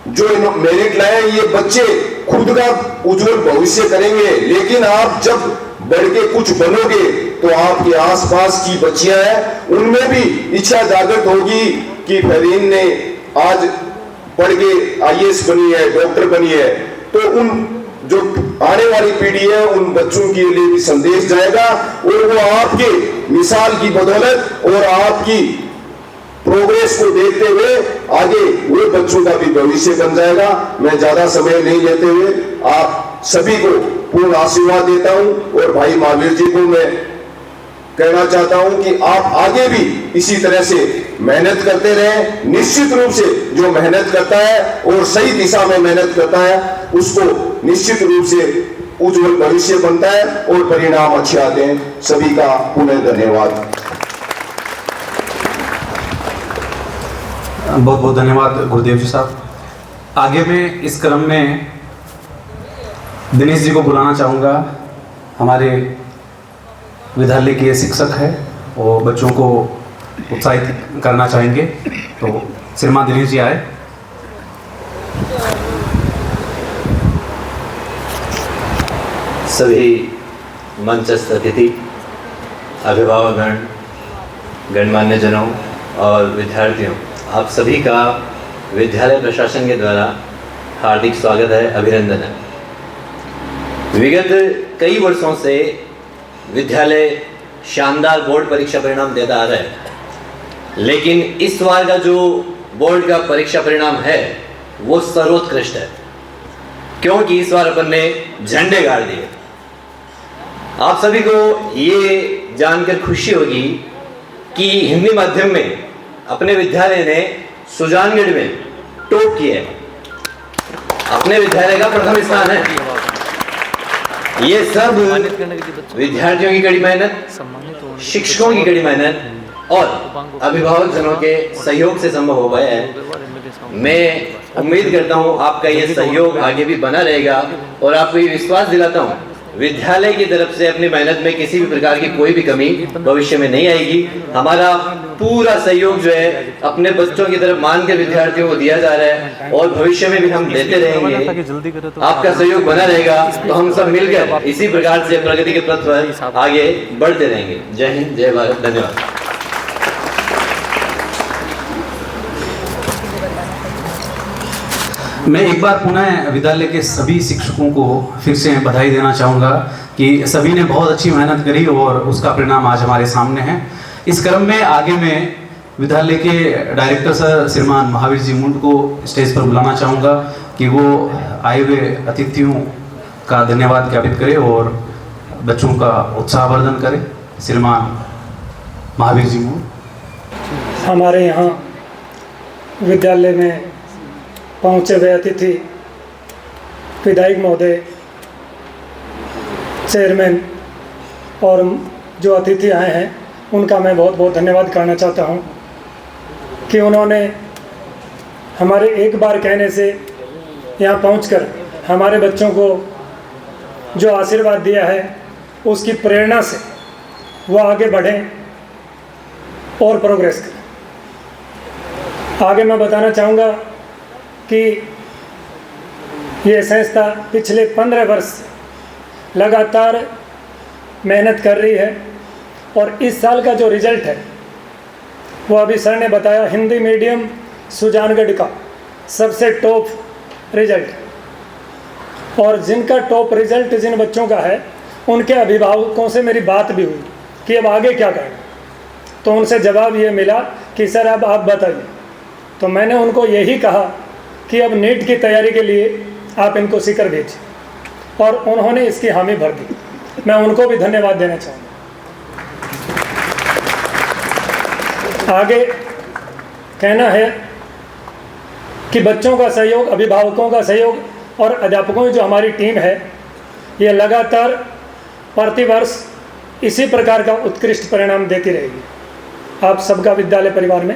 जो मेरिट लाए, ये बच्चे खुद का उज्जवल भविष्य करेंगे, लेकिन आप जब बढ़ के कुछ बनोगे तो आपके आसपास की बच्चियां हैं, उनमें भी इच्छा जागृत होगी कि फरीन ने आज पढ़ के IAS बनी है, डॉक्टर बनी है, तो उन जो आने वाली पीढ़ी है उन बच्चों के लिए भी संदेश जाएगा, और वो आपके मिसाल की बदौलत और आपकी प्रोग्रेस को देखते हुए आगे वो बच्चों का भी भविष्य बन जाएगा। मैं ज्यादा समय नहीं लेते हुए आप सभी को पूर्ण आशीर्वाद देता हूं, और भाई महावीर जी को मैं कहना चाहता हूं कि आप आगे भी इसी तरह से मेहनत करते रहें। निश्चित रूप से जो मेहनत करता है और सही दिशा में मेहनत करता है, उसको निश्चित रूप से उज्जवल भविष्य बनता है और परिणाम अच्छे आते हैं। सभी का पुनः धन्यवाद। बहुत बहुत धन्यवाद गुरुदेव जी साहब। आगे मैं इस क्रम में दिनेश जी को बुलाना चाहूँगा। हमारे विद्यालय के शिक्षक है, वो बच्चों को उत्साहित करना चाहेंगे, तो श्रीमान दिनेश जी आए। सभी मंचस्थ अतिथि, अभिभावकगण, गणमान्य जनों और विद्यार्थियों, आप सभी का विद्यालय प्रशासन के द्वारा हार्दिक स्वागत है, अभिनंदन है। विगत कई वर्षों से विद्यालय शानदार बोर्ड परीक्षा परिणाम देता आ रहा है, लेकिन इस बार का जो बोर्ड का परीक्षा परिणाम है वो सर्वोत्कृष्ट है, क्योंकि इस बार अपन ने झंडे गाड़ दिए। आप सभी को ये जानकर खुशी होगी कि हिंदी माध्यम में अपने विद्यालय ने सुजानगढ़ में टॉप किया है, अपने विद्यालय का प्रथम स्थान है। ये सब विद्यार्थियों की कड़ी मेहनत, शिक्षकों की कड़ी मेहनत और अभिभावक जनों के सहयोग से संभव हो पाया है। मैं उम्मीद करता हूँ आपका ये सहयोग आगे भी बना रहेगा और आपको ये विश्वास दिलाता हूँ विद्यालय की तरफ से अपनी मेहनत में किसी भी प्रकार की कोई भी कमी भविष्य में नहीं आएगी। हमारा पूरा सहयोग जो है अपने बच्चों की तरफ मान के विद्यार्थियों को दिया जा रहा है और भविष्य में भी हम देते रहेंगे। आपका सहयोग बना रहेगा तो हम सब मिलकर इसी प्रकार से प्रगति के पथ पर आगे बढ़ते रहेंगे। जय हिंद, जय भारत, धन्यवाद। मैं एक बार पुनः विद्यालय के सभी शिक्षकों को फिर से बधाई देना चाहूँगा कि सभी ने बहुत अच्छी मेहनत करी और उसका परिणाम आज हमारे सामने है। इस क्रम में आगे मैं विद्यालय के डायरेक्टर सर श्रीमान महावीर जी मुंड को स्टेज पर बुलाना चाहूँगा कि वो आए हुए अतिथियों का धन्यवाद ज्ञापित करें और बच्चों का उत्साहवर्धन करें। श्रीमान महावीर जी मुंड। हमारे यहाँ विद्यालय में पहुँचे हुए अतिथि, विधायक महोदय, चेयरमैन और जो अतिथि आए हैं उनका मैं बहुत बहुत धन्यवाद करना चाहता हूं कि उन्होंने हमारे एक बार कहने से यहाँ पहुंचकर हमारे बच्चों को जो आशीर्वाद दिया है उसकी प्रेरणा से वो आगे बढ़ें और प्रोग्रेस करें। आगे मैं बताना चाहूँगा कि ये संस्था पिछले 15 वर्ष लगातार मेहनत कर रही है और इस साल का जो रिज़ल्ट है वो अभी सर ने बताया, हिंदी मीडियम सुजानगढ़ का सबसे टॉप रिज़ल्ट। और जिनका टॉप रिज़ल्ट जिन बच्चों का है उनके अभिभावकों से मेरी बात भी हुई कि अब आगे क्या करें, तो उनसे जवाब ये मिला कि सर अब आप बताइए। तो मैंने उनको यही कहा कि अब नीट की तैयारी के लिए आप इनको सीकर भेजिए और उन्होंने इसकी हामी भर दी। मैं उनको भी धन्यवाद देना चाहूँगा। आगे कहना है कि बच्चों का सहयोग, अभिभावकों का सहयोग और अध्यापकों की जो हमारी टीम है ये लगातार प्रतिवर्ष इसी प्रकार का उत्कृष्ट परिणाम देती रहेगी। आप सबका विद्यालय परिवार में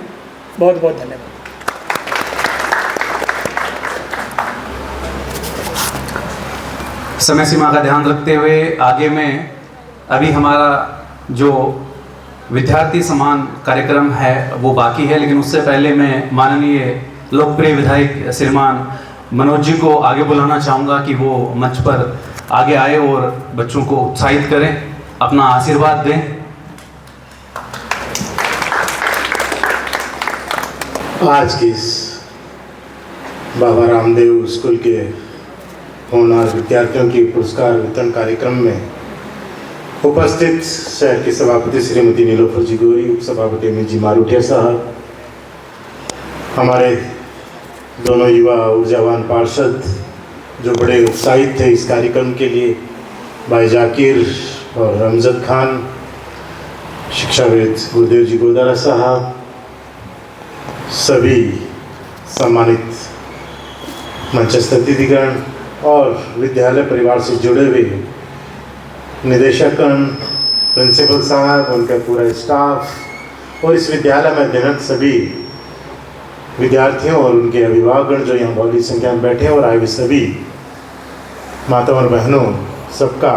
बहुत बहुत धन्यवाद। समय सीमा का ध्यान रखते हुए आगे में अभी हमारा जो विद्यार्थी सम्मान कार्यक्रम है वो बाकी है, लेकिन उससे पहले मैं माननीय लोकप्रिय विधायक श्रीमान मनोज जी को आगे बुलाना चाहूँगा कि वो मंच पर आगे आए और बच्चों को उत्साहित करें, अपना आशीर्वाद दें। आज की इस बाबा रामदेव स्कूल के होनहार विद्यार्थियों की पुरस्कार वितरण कार्यक्रम में उपस्थित शहर के सभापति श्रीमती नीलोफर जी गोरी, उप सभापति अमित जी मारूठिया साहब, हमारे दोनों युवा ऊर्जावान पार्षद जो बड़े उत्साहित थे इस कार्यक्रम के लिए, भाई जाकिर और अमजद खान, शिक्षाविद गुरुदेव जी गोदारा साहब, सभी सम्मानित मंचस्थ अतिथिगण और विद्यालय परिवार से जुड़े हुए निदेशकगण, प्रिंसिपल साहब, उनका पूरा स्टाफ और इस विद्यालय में अध्ययनरत सभी विद्यार्थियों और उनके अभिभावकगण जो यहाँ बहुत संख्या में बैठे हैं और आए हुए सभी माता और बहनों, सबका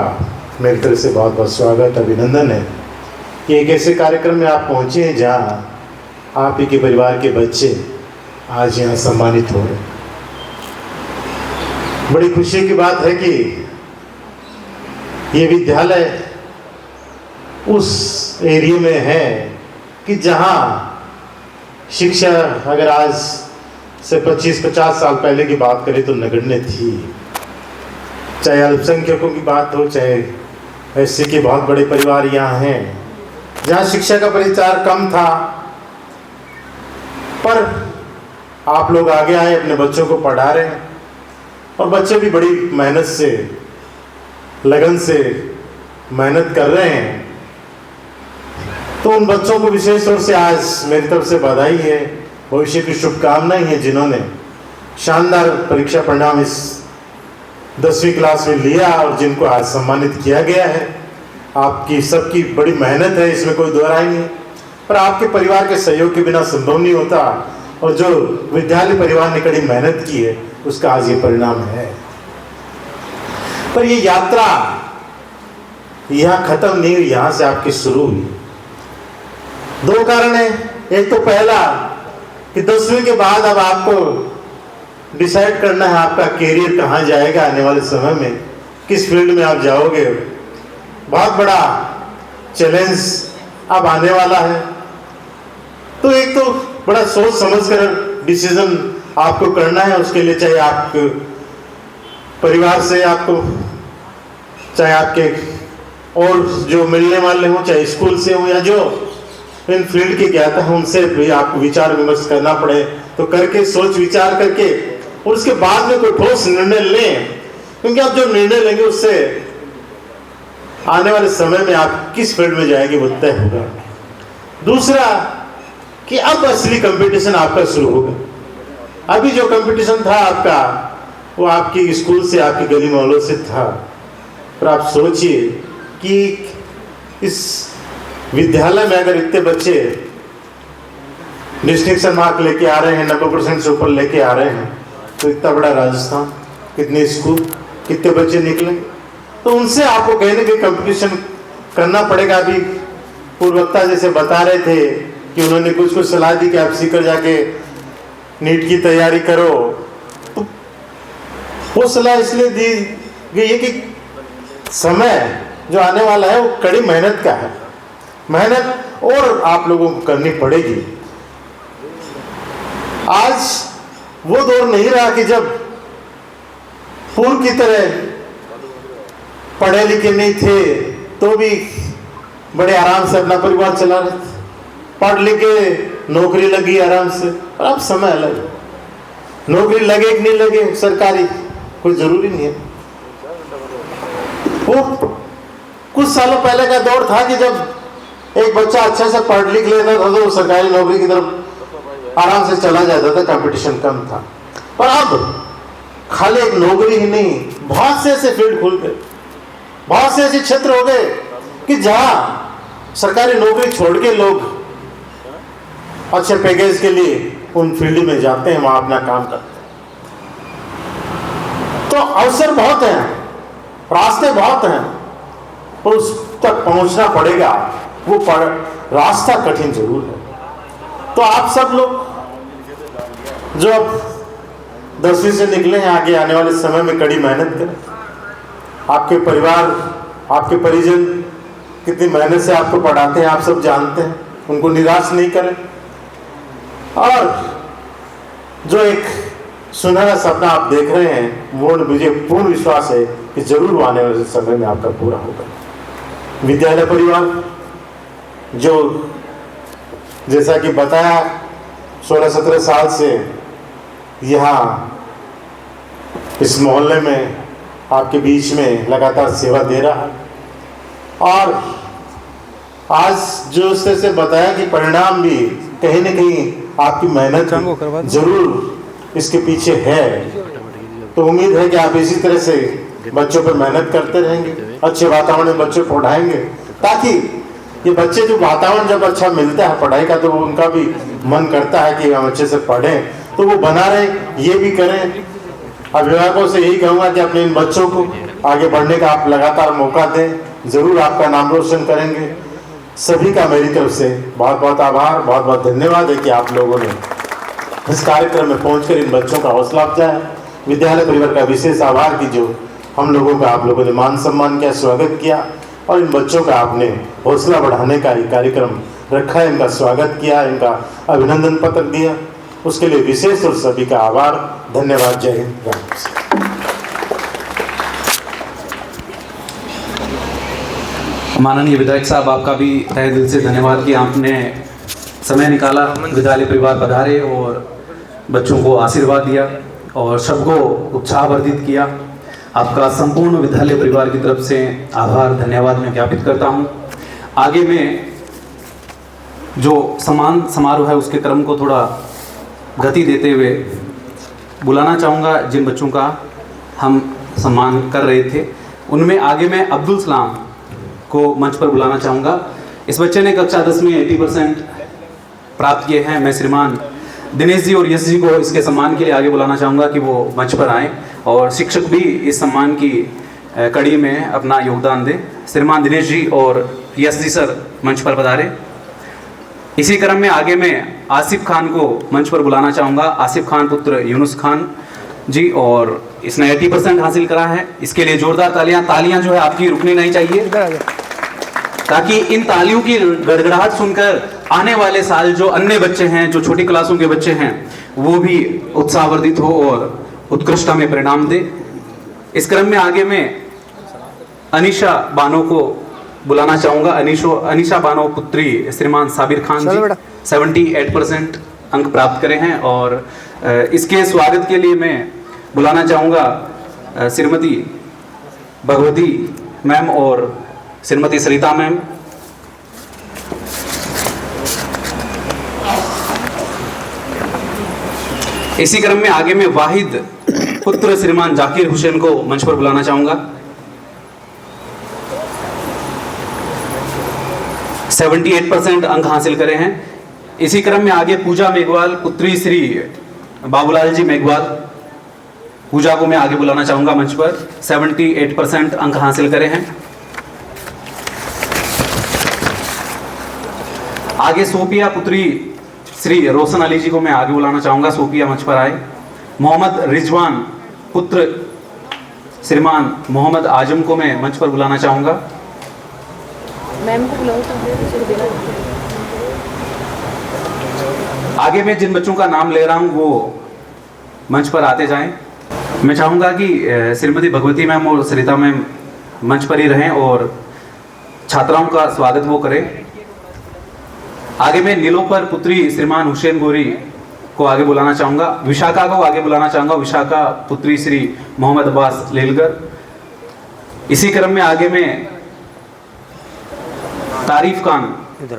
मेरी तरफ से बहुत बहुत स्वागत, अभिनंदन है कि एक ऐसे कार्यक्रम में आप पहुँचे हैं जहाँ आप ही के परिवार के बच्चे आज यहाँ सम्मानित हो रहे हैं। बड़ी खुशी की बात है कि ये विद्यालय उस एरिया में है कि जहाँ शिक्षा अगर आज से 25-50 साल पहले की बात करें तो नगण्य थी। चाहे अल्पसंख्यकों की बात हो, चाहे ऐसे के बहुत बड़े परिवार यहाँ हैं जहाँ शिक्षा का परिचार कम था, पर आप लोग आगे आए, अपने बच्चों को पढ़ा रहे हैं और बच्चे भी बड़ी मेहनत से, लगन से मेहनत कर रहे हैं। तो उन बच्चों को विशेष तौर से आज मेरी तरफ से बधाई है, भविष्य की शुभकामनाएं हैं जिन्होंने शानदार परीक्षा परिणाम इस 10वीं क्लास में लिया और जिनको आज सम्मानित किया गया है। आपकी सबकी बड़ी मेहनत है, इसमें कोई दो राय नहीं, पर आपके परिवार के सहयोग के बिना संभव नहीं होता और जो विद्यालय परिवार ने कड़ी मेहनत की है उसका आज ये परिणाम है। पर ये यात्रा यहाँ खत्म नहीं हुई, यहाँ से आपकी शुरू हुई। दो कारण है। एक तो पहला कि 10वीं के बाद अब आपको डिसाइड करना है आपका कैरियर कहाँ जाएगा, आने वाले समय में किस फील्ड में आप जाओगे। बहुत बड़ा चैलेंज अब आने वाला है। तो एक तो बड़ा सोच समझ कर डिसीजन आपको करना है। उसके लिए चाहे आप परिवार से आपको, चाहे आपके और जो मिलने वाले हों, चाहे स्कूल से हों, या जो इन फील्ड के ज्ञाता हैं उनसे भी आपको विचार विमर्श करना पड़े, तो करके सोच विचार करके और उसके बाद में कोई ठोस निर्णय लें। क्योंकि आप जो निर्णय लेंगे उससे आने वाले समय में आप किस फील्ड में जाएंगे वो तय होगा। दूसरा कि अब असली कंपटीशन आपका शुरू होगा। अभी जो कंपटीशन था आपका वो आपकी स्कूल से, आपकी गली मोहल्लों से था। पर आप सोचिए कि इस विद्यालय में अगर इतने बच्चे डिस्टिंक्शन मार्क लेके आ रहे हैं, 90% से ऊपर लेके आ रहे हैं, तो इतना बड़ा राजस्थान, कितने स्कूल, कितने बच्चे निकले, तो उनसे आपको कहीं ना कहीं कंपटीशन करना पड़ेगा। अभी पूर्ववक्ता जैसे बता रहे थे कि उन्होंने कुछ कुछ सलाह दी कि आप सीकर जाके नीट की तैयारी करो, तो वो सलाह इसलिए दी गई है कि समय जो आने वाला है वो कड़ी मेहनत का है। मेहनत और आप लोगों को करनी पड़ेगी। आज वो दौर नहीं रहा कि जब पूर्व की तरह पढ़े लिखे नहीं थे तो भी बड़े आराम से अपना परिवार चला रहे थे, पढ़ लिखे नौकरी लगी आराम से। और अब समय अलग है, नौकरी लगे कि नहीं लगे सरकारी कोई जरूरी नहीं है। वो कुछ सालों पहले का दौर था कि जब एक बच्चा अच्छे से पढ़ लिख लेता था तो सरकारी नौकरी की तरफ आराम से चला जाता था, कंपटीशन कम था। पर अब खाली एक नौकरी ही नहीं, बहुत से ऐसे फील्ड खुल गए, बहुत से ऐसे क्षेत्र हो गए कि जहां सरकारी नौकरी छोड़ के लोग अच्छे पैकेज के लिए उन फील्ड में जाते हैं, वहां अपना काम करते हैं। तो अवसर बहुत हैं, रास्ते बहुत हैं, और उस तक पहुंचना पड़ेगा। वो रास्ता कठिन जरूर है। तो आप सब लोग जो अब 10वीं से निकले हैं, आगे आने वाले समय में कड़ी मेहनत करें। आपके परिवार, आपके परिजन कितनी मेहनत से आपको पढ़ाते हैं, आप सब जानते हैं। उनको निराश नहीं करें। और जो एक सुनहरा सपना आप देख रहे हैं, वो मुझे पूर्ण विश्वास है कि जरूर वो आने वाले समय में आपका पूरा होगा। विद्यालय परिवार जो जैसा कि बताया 16-17 साल से यहाँ इस मोहल्ले में आपके बीच में लगातार सेवा दे रहा है, और आज जो उस तरह से बताया कि परिणाम भी कहीं ना कहीं आपकी मेहनत जरूर इसके पीछे है। तो उम्मीद है कि आप इसी तरह से बच्चों पर मेहनत करते रहेंगे, अच्छे वातावरण में बच्चों को पढ़ाएंगे, ताकि ये बच्चे जो वातावरण जब अच्छा मिलता है पढ़ाई का, तो उनका भी मन करता है कि हम अच्छे से पढ़ें, तो वो बना रहे, ये भी करें। अभिभावकों से यही कहूँगा कि अपने इन बच्चों को आगे बढ़ने का आप लगातार मौका दें, जरूर आपका नाम रोशन करेंगे। सभी का मेरी तरफ से बहुत बहुत आभार, बहुत बहुत धन्यवाद है कि आप लोगों ने इस कार्यक्रम में पहुंचकर इन बच्चों का हौसला अफजाई है। विद्यालय परिवार का विशेष आभार कि जो हम लोगों का आप लोगों ने मान सम्मान किया, स्वागत किया, और इन बच्चों का आपने हौसला बढ़ाने का ये कार्यक्रम रखा है, इनका स्वागत किया, इनका अभिनंदन पत्र दिया, उसके लिए विशेष और सभी का आभार, धन्यवाद। जय हिंद। माननीय विधायक साहब, आपका भी तहे दिल से धन्यवाद कि आपने समय निकाला, विद्यालय परिवार पधारे और बच्चों को आशीर्वाद दिया और सबको उत्साहवर्धित किया। आपका संपूर्ण विद्यालय परिवार की तरफ से आभार, धन्यवाद मैं ज्ञापित करता हूं। आगे में जो सम्मान समारोह है उसके क्रम को थोड़ा गति देते हुए बुलाना चाहूँगा। जिन बच्चों का हम सम्मान कर रहे थे उनमें आगे मैं अब्दुल सलाम को मंच पर बुलाना चाहूँगा। इस बच्चे ने कक्षा 10 में 80% प्राप्त किए हैं। मैं श्रीमान दिनेश जी और यश जी को इसके सम्मान के लिए आगे बुलाना चाहूँगा कि वो मंच पर आएँ और शिक्षक भी इस सम्मान की कड़ी में अपना योगदान दें। श्रीमान दिनेश जी और यश जी सर मंच पर पधारें। इसी क्रम में आगे मैं आसिफ खान को मंच पर बुलाना चाहूँगा। आसिफ खान पुत्र यूनुस खान जी, और इसने 80% हासिल करा है। इसके लिए जोरदार तालियां जो है आपकी रुकनी नहीं चाहिए, ताकि इन तालियों की गड़गड़ाहट सुनकर आने वाले साल जो अन्य बच्चे हैं, जो छोटी क्लासों के बच्चे हैं, वो भी उत्साहवर्धित हो और उत्कृष्टता में परिणाम दे। इस क्रम में आगे मैं अनीशा बानो को बुलाना चाहूँगा। अनीशा बानो पुत्री श्रीमान साबिर खान जी 78% अंक प्राप्त करे हैं, और इसके स्वागत के लिए मैं बुलाना चाहूँगा श्रीमती भगवती मैम और श्रीमती सरिता मैम। इसी क्रम में आगे मैं वाहिद पुत्र श्रीमान जाकिर हुसैन को मंच पर बुलाना चाहूँगा। 78% अंक हासिल करे हैं। इसी क्रम में आगे पूजा मेघवाल पुत्री श्री बाबूलाल जी मेघवाल, पूजा को मैं आगे बुलाना चाहूँगा मंच पर। 78% अंक हासिल करे हैं। आगे सोफिया पुत्री श्री रोशन अली जी को मैं आगे बुलाना चाहूँगा। सोफिया मंच पर आए। मोहम्मद रिजवान पुत्र श्रीमान मोहम्मद आजम को मैं मंच पर बुलाना चाहूँगा। मैम को बुलाओ तो आगे मैं जिन बच्चों का नाम ले रहा हूँ वो मंच पर आते जाएं। मैं चाहूँगा कि श्रीमती भगवती मैम और सरिता मैम मंच पर ही रहें और छात्राओं का स्वागत वो करें। आगे मैं नीलोपर पुत्री श्रीमान हुसैन गोरी को आगे बुलाना चाहूँगा। विशाखा को आगे बुलाना चाहूँगा। विशाखा पुत्री श्री मोहम्मद अब्बास लेलकर। इसी क्रम में आगे मैं तारीफ खान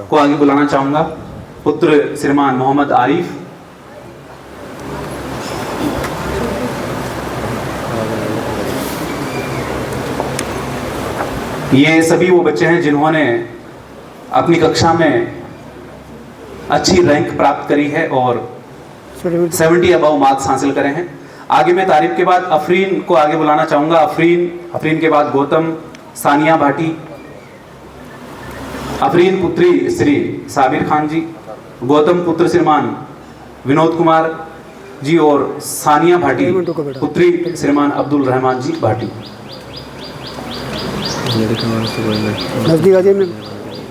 को आगे बुलाना चाहूँगा, पुत्र श्रीमान मोहम्मद आरिफ। ये सभी वो बच्चे हैं जिन्होंने अपनी कक्षा में अच्छी रैंक प्राप्त करी है और 70 अबव मार्क्स हासिल करे हैं। आगे मैं तारीफ के बाद अफरीन को आगे बुलाना चाहूँगा। अफरीन के बाद गौतम, सानिया भाटी। अफरीन पुत्री श्री साबिर खान जी, गौतम पुत्र श्रीमान विनोद कुमार जी और सानिया भाटी पुत्री श्रीमान अब्दुल रहमान जी भाटी।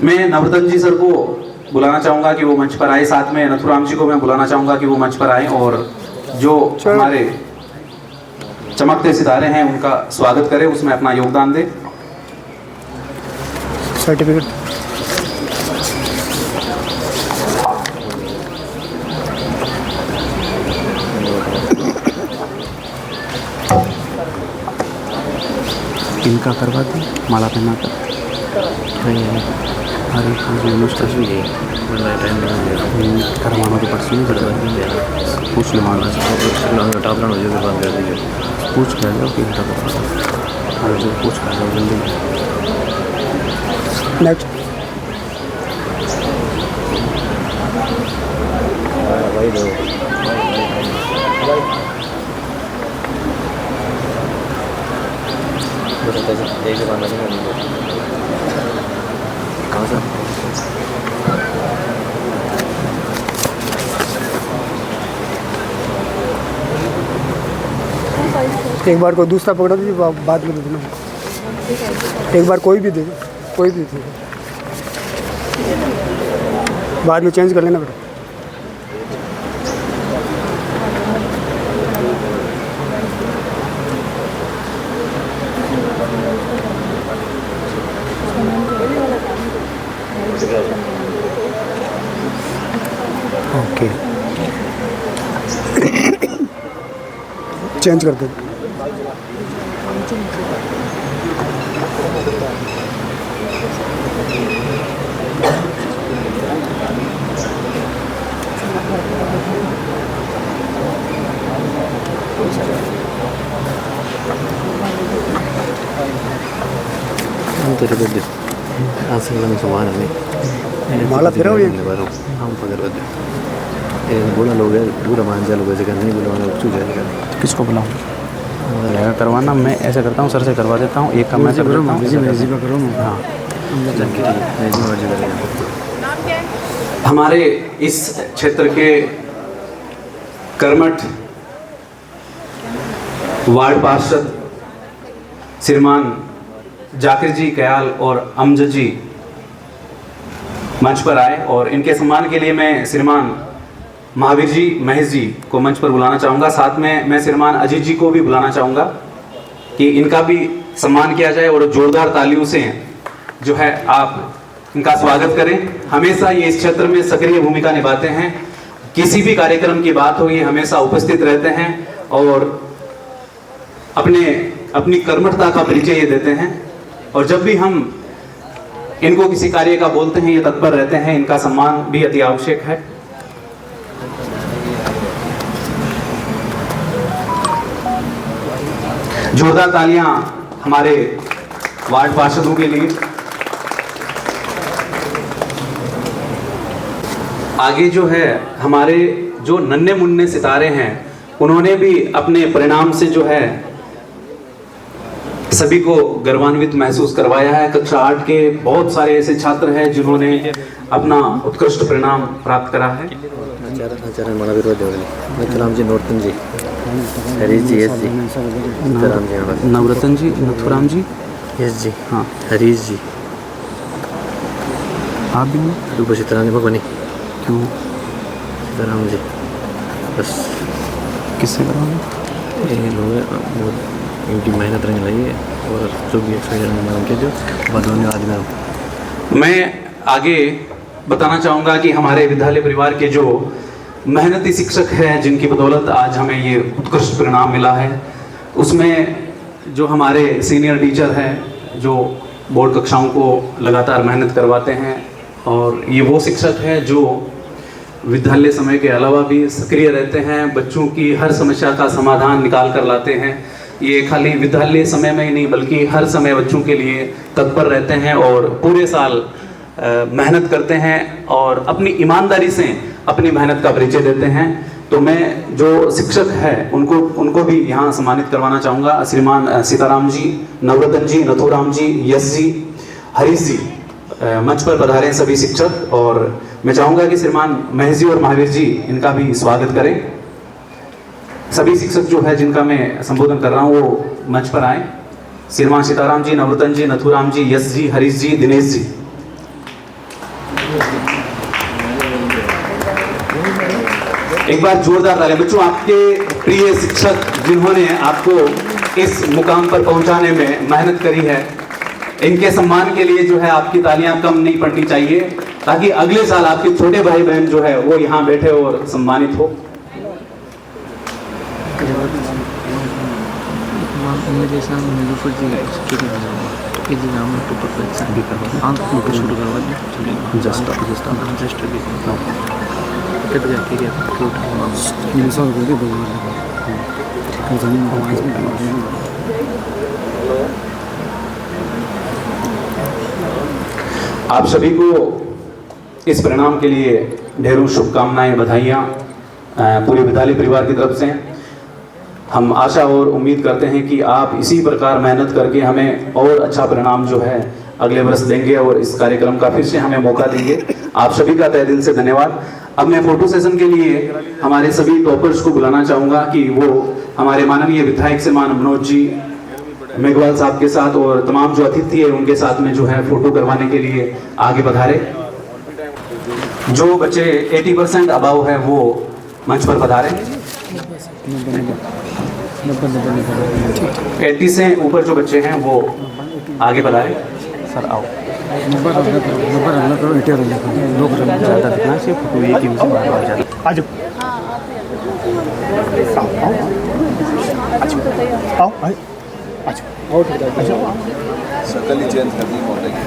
मैं नवरतन जी सर को बुलाना चाहूँगा कि वो मंच पर आए। साथ में नथुराम जी को मैं बुलाना चाहूँगा कि वो मंच पर आए और जो हमारे चमकते सितारे हैं उनका स्वागत करें, उसमें अपना योगदान दें। सर्टिफिकेट इनका करवा दी माला पहना कर। अरे करवाना तो परसों पूछ लो माला पूछ कर लो कि इनका करवा। अरे जो पूछ कर लो जल्दी। नेक्स्ट एक बार कोई दूसरा पकड़ा दीजिए, बाद में दे देना। एक बार कोई भी दे दे, कोई भी दे, बाद में चेंज कर लेना बेटा। ओके चेंज कर दो। माला फिरा हुई है। बुला लोग पूरा मान जा लोग जगह नहीं बुला लोग चूज जाएगा। किसको बुलाऊँ? करवाना मैं ऐसा करता हूँ, सर से करवा देता हूँ, एक काम मैं कर देता हूँ। हाँ, हमारे इस क्षेत्र के कर्मठ वार्ड पार्षद श्रीमान जाकिर जी कयाल और अमजद जी मंच पर आए और इनके सम्मान के लिए मैं श्रीमान महावीर जी महेश जी को मंच पर बुलाना चाहूँगा। साथ में मैं श्रीमान अजीत जी को भी बुलाना चाहूँगा कि इनका भी सम्मान किया जाए और जोरदार तालियों से जो है आप इनका स्वागत करें। हमेशा ये इस क्षेत्र में सक्रिय भूमिका निभाते हैं, किसी भी कार्यक्रम की बात हो ये हमेशा उपस्थित रहते हैं और अपनी कर्मठता का परिचय ये देते हैं और जब भी हम इनको किसी कार्य का बोलते हैं ये तत्पर रहते हैं। इनका सम्मान भी अति आवश्यक है। जोरदार तालियां हमारे वार्ड पार्षदों के लिए। आगे जो है हमारे जो नन्हे मुन्ने सितारे हैं उन्होंने भी अपने परिणाम से जो है सभी को गर्वान्वित महसूस करवाया है। कक्षा 8 के बहुत सारे ऐसे छात्र हैं जिन्होंने अपना उत्कृष्ट परिणाम प्राप्त करा है। आचार्य नथुराम जी, नौरतन जी, हरीश जी, यस जी, नवरत्न जी, नथुराम जी, यस जी, हाँ, हरीश जी, आप भी रूप सीताराम जी भगवानी, क्यों? सीताराम जी, बस किससे करवाओगे? ये लोग इनकी मेहनत रंग लगी है और जो भी के जो बहुत धन्यवाद में। मैं आगे बताना चाहूँगा कि हमारे विद्यालय परिवार के जो मेहनती शिक्षक हैं जिनकी बदौलत आज हमें ये उत्कृष्ट परिणाम मिला है, उसमें जो हमारे सीनियर टीचर हैं जो बोर्ड कक्षाओं को लगातार मेहनत करवाते हैं और ये वो शिक्षक हैं जो विद्यालय समय के अलावा भी सक्रिय रहते हैं, बच्चों की हर समस्या का समाधान निकाल कर लाते हैं। ये खाली विद्यालय समय में ही नहीं बल्कि हर समय बच्चों के लिए तत्पर रहते हैं और पूरे साल मेहनत करते हैं और अपनी ईमानदारी से अपनी मेहनत का परिचय देते हैं। तो मैं जो शिक्षक है उनको भी यहाँ सम्मानित करवाना चाहूँगा। श्रीमान सीताराम जी, नवरत्न जी, नथुराम जी, यश जी, हरीश जी मंच पर पधारे सभी शिक्षक और मैं चाहूँगा कि श्रीमान महेश जी और महावीर जी इनका भी स्वागत करें। सभी शिक्षक जो है जिनका मैं संबोधन कर रहा हूँ वो मंच पर आए। श्रीमान सीताराम जी, नवरत्न जी, नथुराम जी, यश जी, हरीश जी, दिनेश जी। एक बार जोरदार तालियां बच्चों आपके प्रिय शिक्षक जिन्होंने आपको इस मुकाम पर पहुंचाने में मेहनत करी है, इनके सम्मान के लिए जो है आपकी तालियां कम नहीं पड़नी चाहिए ताकि अगले साल आपके छोटे भाई बहन जो है वो यहाँ बैठे और सम्मानित हो। आप सभी को इस परिणाम के लिए ढेरों शुभकामनाएं, बधाइयाँ पूरे विद्यालय परिवार की तरफ से। हम आशा और उम्मीद करते हैं कि आप इसी प्रकार मेहनत करके हमें और अच्छा परिणाम जो है अगले वर्ष देंगे और इस कार्यक्रम का फिर से हमें मौका देंगे। आप सभी का तहे दिल से धन्यवाद। अब मैं फोटो सेशन के लिए हमारे सभी टॉपर्स को बुलाना चाहूँगा कि वो हमारे माननीय विधायक श्रीमान मनोज जी मेघवाल साहब के साथ और तमाम जो अतिथि है उनके साथ में जो है फोटो करवाने के लिए आगे पधारे। जो बच्चे 80% अबाव है वो मंच पर पधारे। 80 से ऊपर जो बच्चे हैं वो आगे पधारे। सर आओ। ज़्यादा दिखना चाहिए फोटो एक ही आज आओ आओ सकल ही चेंज करनी पड़ेगी।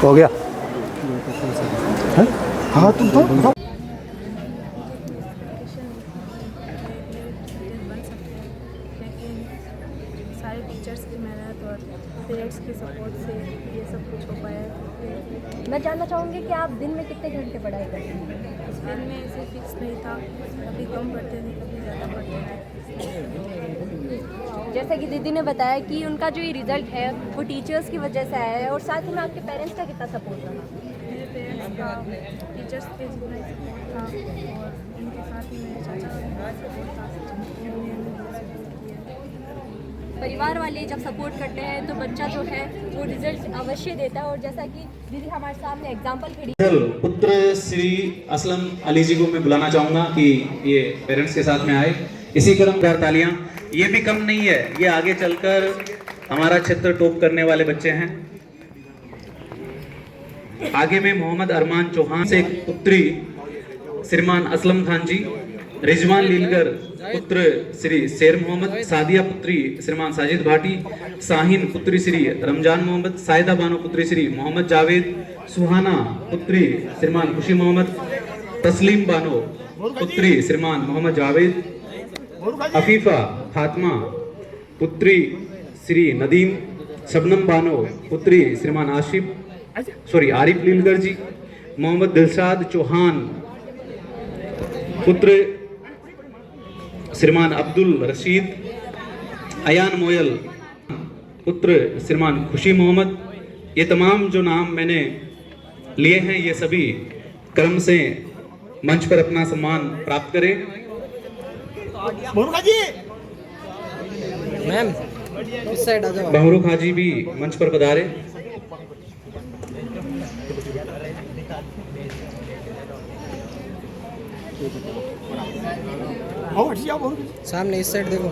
हो गया हैं? हाँ तुम तो बताओ। सारे टीचर्स की मेहनत और पेरेंट्स के सपोर्ट से ये सब कुछ हो पाया है। मैं जानना चाहूँगी कि आप दिन में कितने घंटे पढ़ाई करते हैं? इस दिन में ऐसे फिक्स नहीं था, कभी कम पढ़ते थे कभी ज़्यादा पढ़ते थे। जैसा कि दीदी ने बताया कि उनका जो ये रिज़ल्ट है वो टीचर्स की वजह से आया है, और साथ ही में आपके पेरेंट्स का कितना सपोर्ट रहा? मेरे पेरेंट्स का टीचर्स पे जितना ही सपोर्ट था और उनके साथ ही मेरे चाचा का सपोर्ट था, उन्होंने मुझे सपोर्ट किया। परिवार वाले जब सपोर्ट करते हैं तो बच्चा जो है वो रिजल्ट अवश्य देता है, और जैसा कि दीदी हमारे सामने एग्जाम्पल खड़ी। पुत्र श्री असलम अली जी को मैं बुलाना चाहूँगा कि ये पेरेंट्स के साथ में आए। इसी क्रम में तालियां। ये भी कम नहीं है, ये आगे चलकर हमारा क्षेत्र टॉप करने वाले बच्चे हैं। आगे में मोहम्मद अरमान चौहान से पुत्री श्रीमान असलम खान जी, रिजवान लीलगर पुत्र श्री शेर मोहम्मद, सादिया पुत्री श्रीमान साजिद भाटी, साहिन पुत्री श्री रमजान मोहम्मद, साइदा बानो पुत्री श्री मोहम्मद जावेद, सुहाना पुत्री श्रीमान खुशी मोहम्मद, तस्लीम बानो पुत्री श्रीमान मोहम्मद जावेद, अफीफा फातिमा पुत्री श्री नदीम, शबनम बानो पुत्री श्रीमान आरिफ लीलगर जी, मोहम्मद दिलशाद चौहान पुत्र श्रीमान अब्दुल रशीद, अयान मोयल पुत्र श्रीमान खुशी मोहम्मद। ये तमाम जो नाम मैंने लिए हैं ये सभी क्रम से मंच पर अपना सम्मान प्राप्त करें। मैम इस साइड आ जाओ। बहरुख हाजी भी मंच पर पधारे। सामने इस साइड देखो।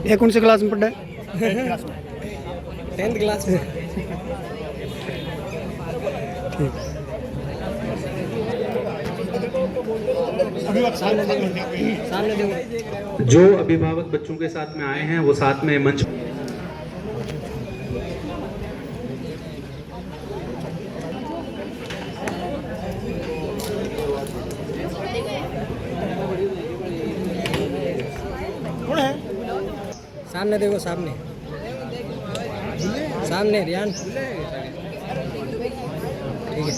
ये कौन सी क्लास में पढ़ा है? 10th क्लास में। ठीक। सामने देखो। जो अभिभावक बच्चों के साथ में आए हैं वो साथ में मंच सामने देखो। सामने सामने रियान। ठीक है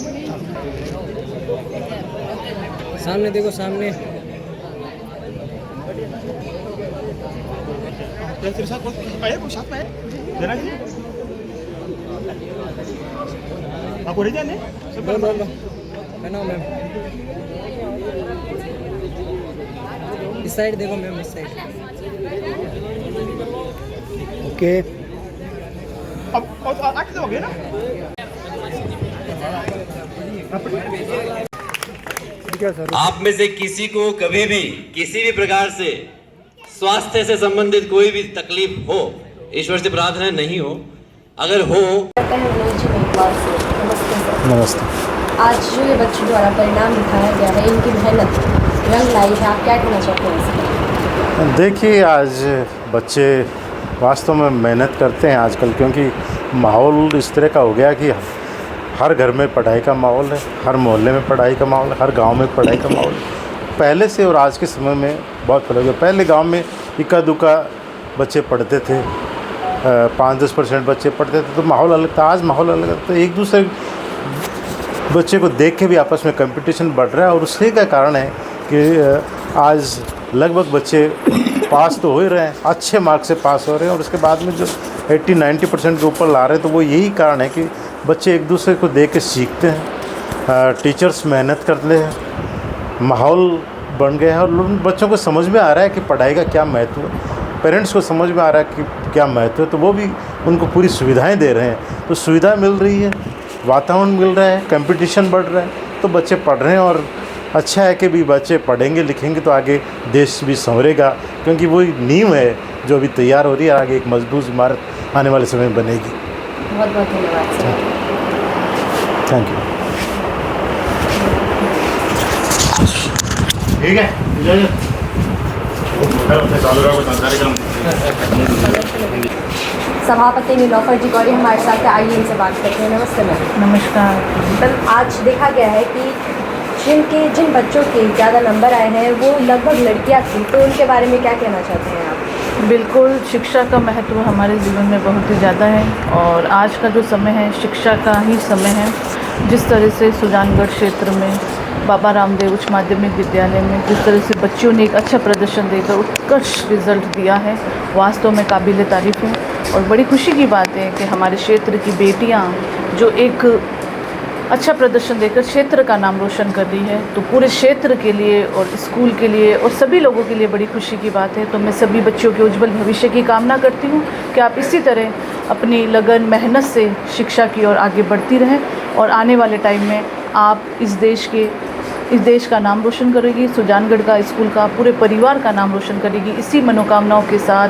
सामने देखो। सामने मैम इस साइड देखो। मैम इस साइड। ओके अब आके हो गया ना। आप में से किसी को कभी भी किसी भी प्रकार से स्वास्थ्य से संबंधित कोई भी तकलीफ हो, ईश्वर से प्रार्थना नहीं हो, अगर हो। नमस्ते। आज जो ये बच्चों द्वारा परिणाम दिखाया गया है, इनकी मेहनत रंग लाई है, आप क्या कहना चाहते हैं? देखिए आज बच्चे वास्तव में मेहनत करते हैं आजकल, क्योंकि माहौल इस तरह का हो गया कि हर घर में पढ़ाई का माहौल है, हर मोहल्ले में पढ़ाई का माहौल है, हर गांव में पढ़ाई का माहौल है। पहले से और आज के समय में बहुत फर्क है। पहले गांव में इक्का दुक्का बच्चे पढ़ते थे, 5-10% बच्चे पढ़ते थे, तो माहौल अलग था। आज माहौल अलग था। एक दूसरे बच्चे को देख के भी आपस में कंपटीशन बढ़ रहा है, और उसके का कारण है कि आज लगभग बच्चे पास तो हो ही रहे हैं, अच्छे मार्क्स से पास हो रहे हैं, और उसके बाद में जो 80-90% के ऊपर ला रहे हैं, तो वो यही कारण है कि बच्चे एक दूसरे को देख के सीखते हैं, टीचर्स मेहनत करते हैं, माहौल बन गया है, और बच्चों को समझ में आ रहा है कि पढ़ाई का क्या महत्व है, पेरेंट्स को समझ में आ रहा है कि क्या महत्व है, तो वो भी उनको पूरी सुविधाएं दे रहे हैं। तो सुविधा मिल रही है, वातावरण मिल रहा है, कंपटीशन बढ़ रहा है, तो बच्चे पढ़ रहे हैं। और अच्छा है कि भी बच्चे पढ़ेंगे लिखेंगे तो आगे देश भी संवरेगा, क्योंकि वही नींव है जो अभी तैयार हो रही है, आगे एक मजबूत इमारत आने वाले समय में बनेगी। बहुत बहुत धन्यवाद सर। Thank you. ठीक है। सभापति नीलोफर जी गौरी हमारे साथ है, आइए इनसे बात करते हैं। नमस्ते मैम। नमस्कार। मैम, आज देखा गया है कि जिन बच्चों के ज़्यादा नंबर आए हैं वो लगभग लड़कियां थी, तो उनके बारे में क्या कहना चाहते हैं आप? बिल्कुल, शिक्षा का महत्व हमारे जीवन में बहुत ही ज़्यादा है और आज का जो समय है शिक्षा का ही समय है। जिस तरह से सुजानगढ़ क्षेत्र में बाबा रामदेव उच्च माध्यमिक विद्यालय में जिस तरह से बच्चों ने एक अच्छा प्रदर्शन देकर उत्कृष्ट रिजल्ट दिया है, वास्तव में काबिल तारीफ़ है। और बड़ी खुशी की बात है कि हमारे क्षेत्र की बेटियां जो एक अच्छा प्रदर्शन देकर क्षेत्र का नाम रोशन कर रही है, तो पूरे क्षेत्र के लिए और स्कूल के लिए और सभी लोगों के लिए बड़ी खुशी की बात है। तो मैं सभी बच्चों के उज्जवल भविष्य की कामना करती हूँ कि आप इसी तरह अपनी लगन मेहनत से शिक्षा की ओर आगे बढ़ती रहें और आने वाले टाइम में आप इस देश का नाम रोशन करेगी, सुजानगढ़ का, स्कूल का, पूरे परिवार का नाम रोशन करेगी। इसी मनोकामनाओं के साथ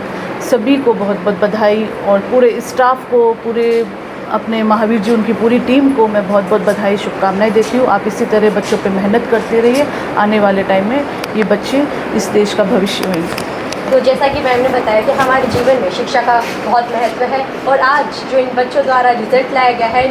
सभी को बहुत बहुत बधाई और पूरे स्टाफ को, पूरे अपने महावीर जी उनकी पूरी टीम को मैं बहुत बहुत बधाई, शुभकामनाएं देती हूँ। आप इसी तरह बच्चों पे मेहनत करते रहिए, आने वाले टाइम में ये बच्चे इस देश का भविष्य होंगे। तो जैसा कि मैम ने बताया कि हमारे जीवन में शिक्षा का बहुत महत्व है और आज जो इन बच्चों द्वारा रिजल्ट लाया गया है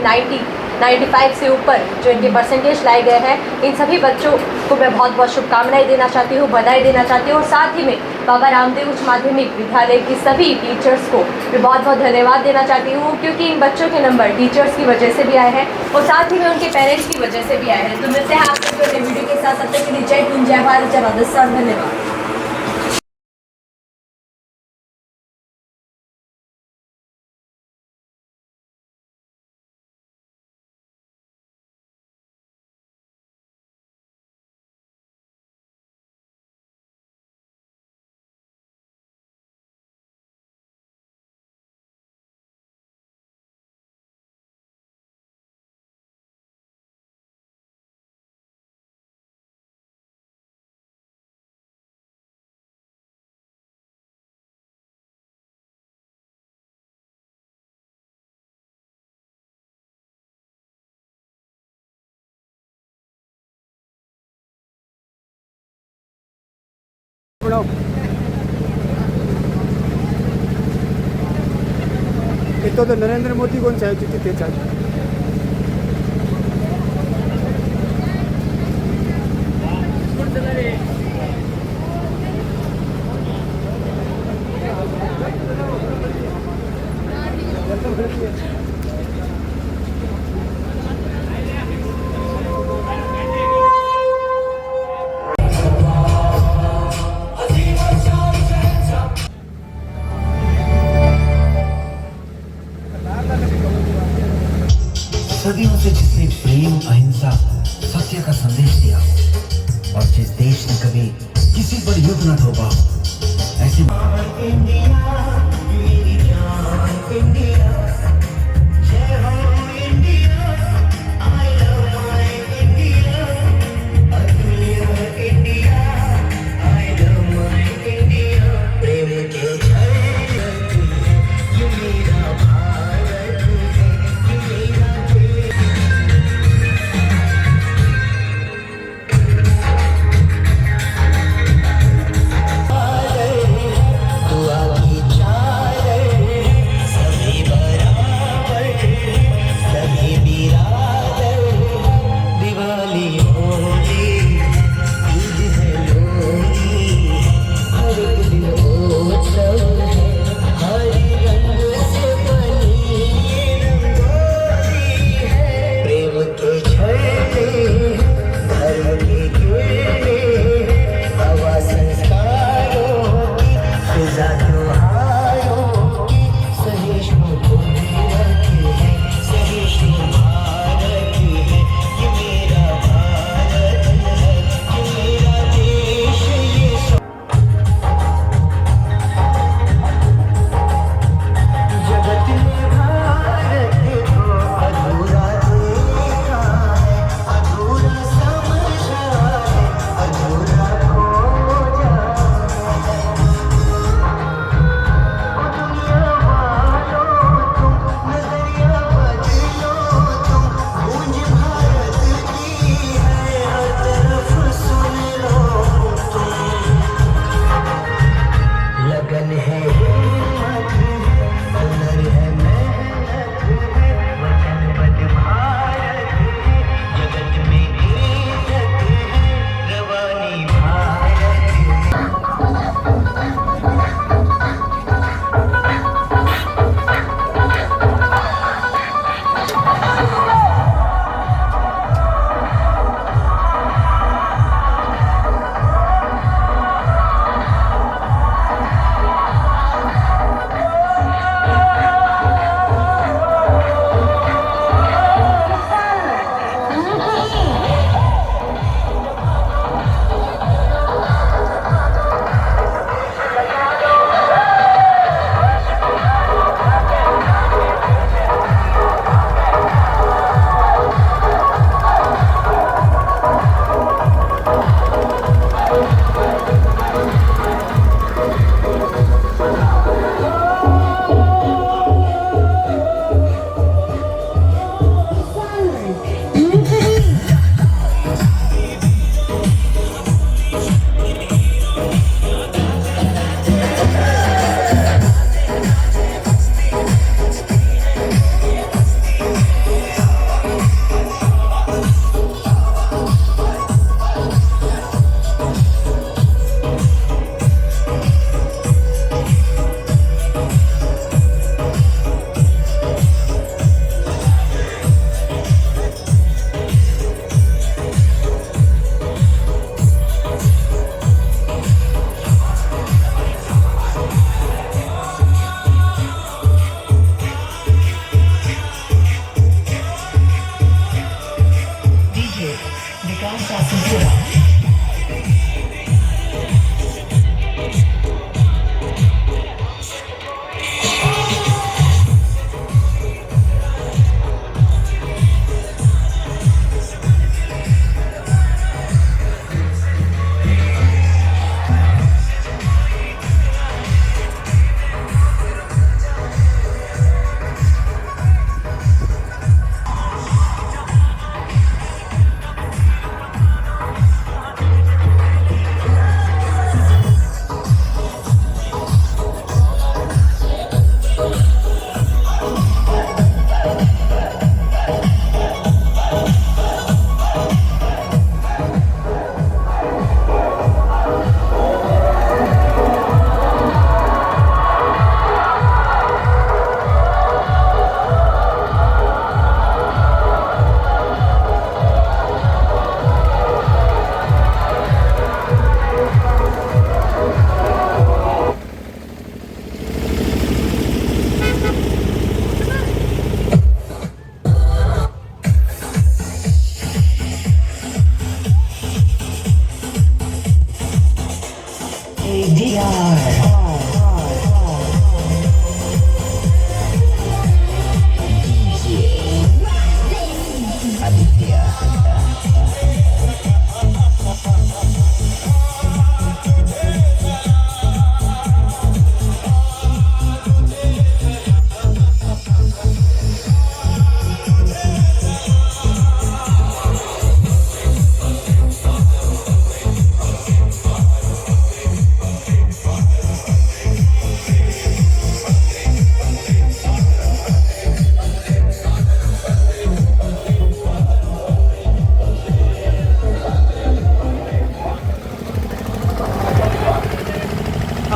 95 से ऊपर जो इनके परसेंटेज लाए गए हैं, इन सभी बच्चों को मैं बहुत बहुत शुभकामनाएं देना चाहती हूँ, बधाई देना चाहती हूँ। और साथ ही में बाबा रामदेव उच्च माध्यमिक विद्यालय की सभी टीचर्स को मैं बहुत बहुत धन्यवाद देना चाहती हूँ, क्योंकि इन बच्चों के नंबर टीचर्स की वजह से भी आए हैं और साथ ही में उनके पेरेंट्स की वजह से भी आए हैं। तो मिलते हैं आपसे वीडियो के साथ, तब तक के लिए जय हिंद, जय भारत, जय राजस्थान, धन्यवाद। तो नरेंद्र मोदी कौन सा है ते चालू सदियों से जिसने प्रेम, अहिंसा, सत्य का संदेश दिया और जिस देश ने कभी किसी पर युद्ध न थोपा, ऐसी दुआ की चाह शासन से रहा।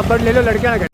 अब ले लो लड़कियां ना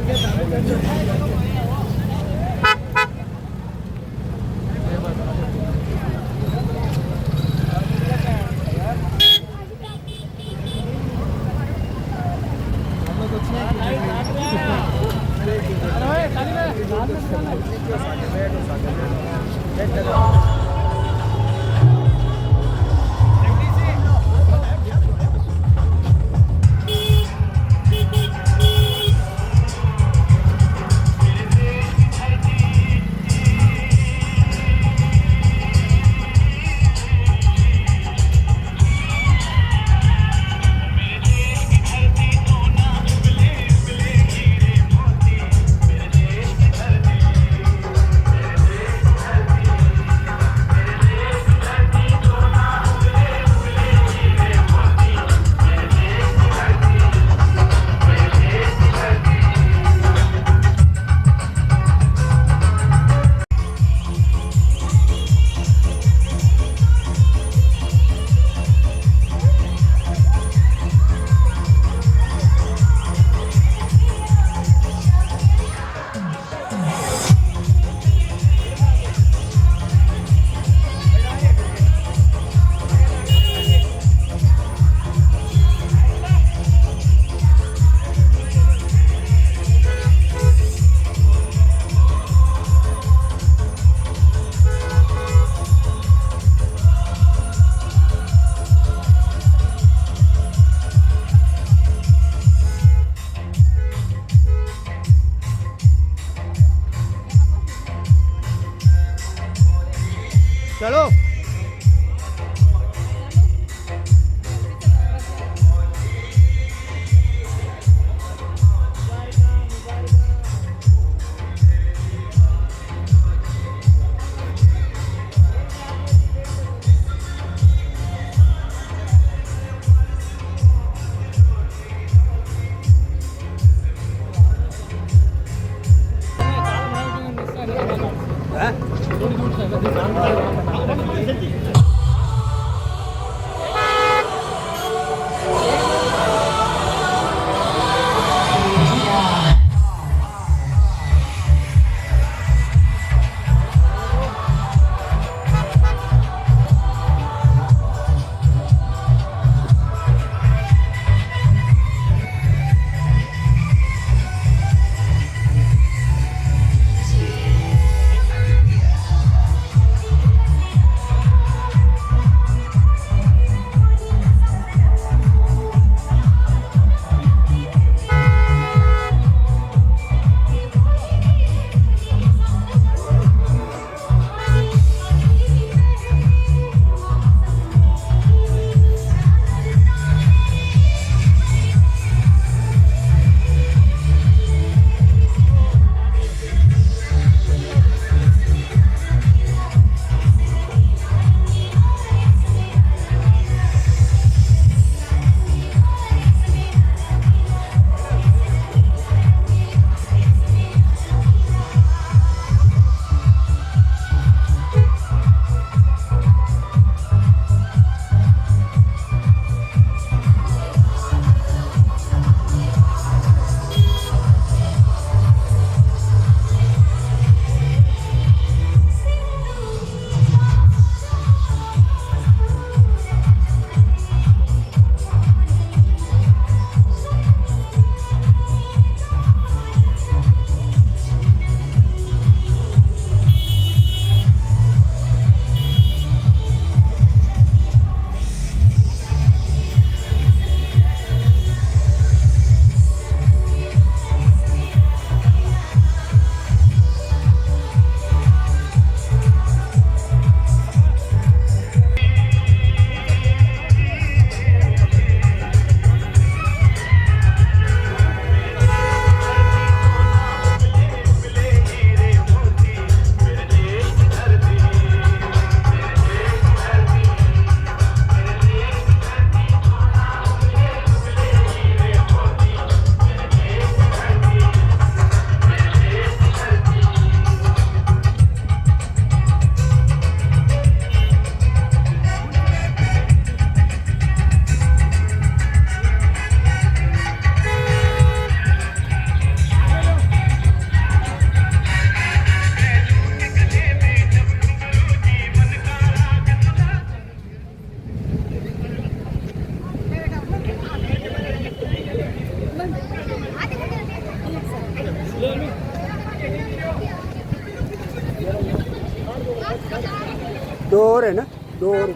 दो और है ना, दो और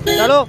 चलो।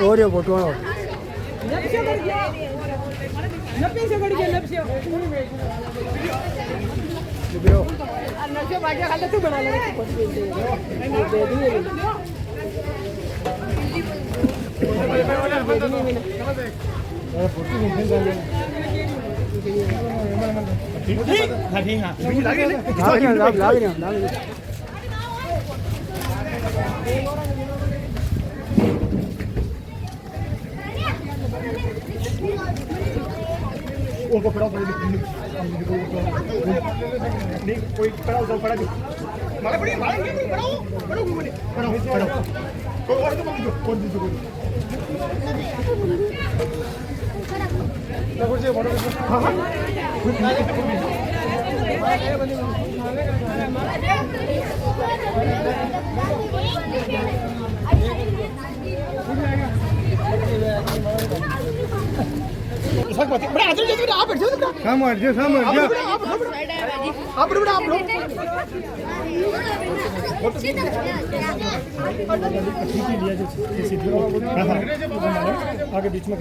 और ये फोटो आगे बीच में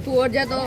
तू और जा तो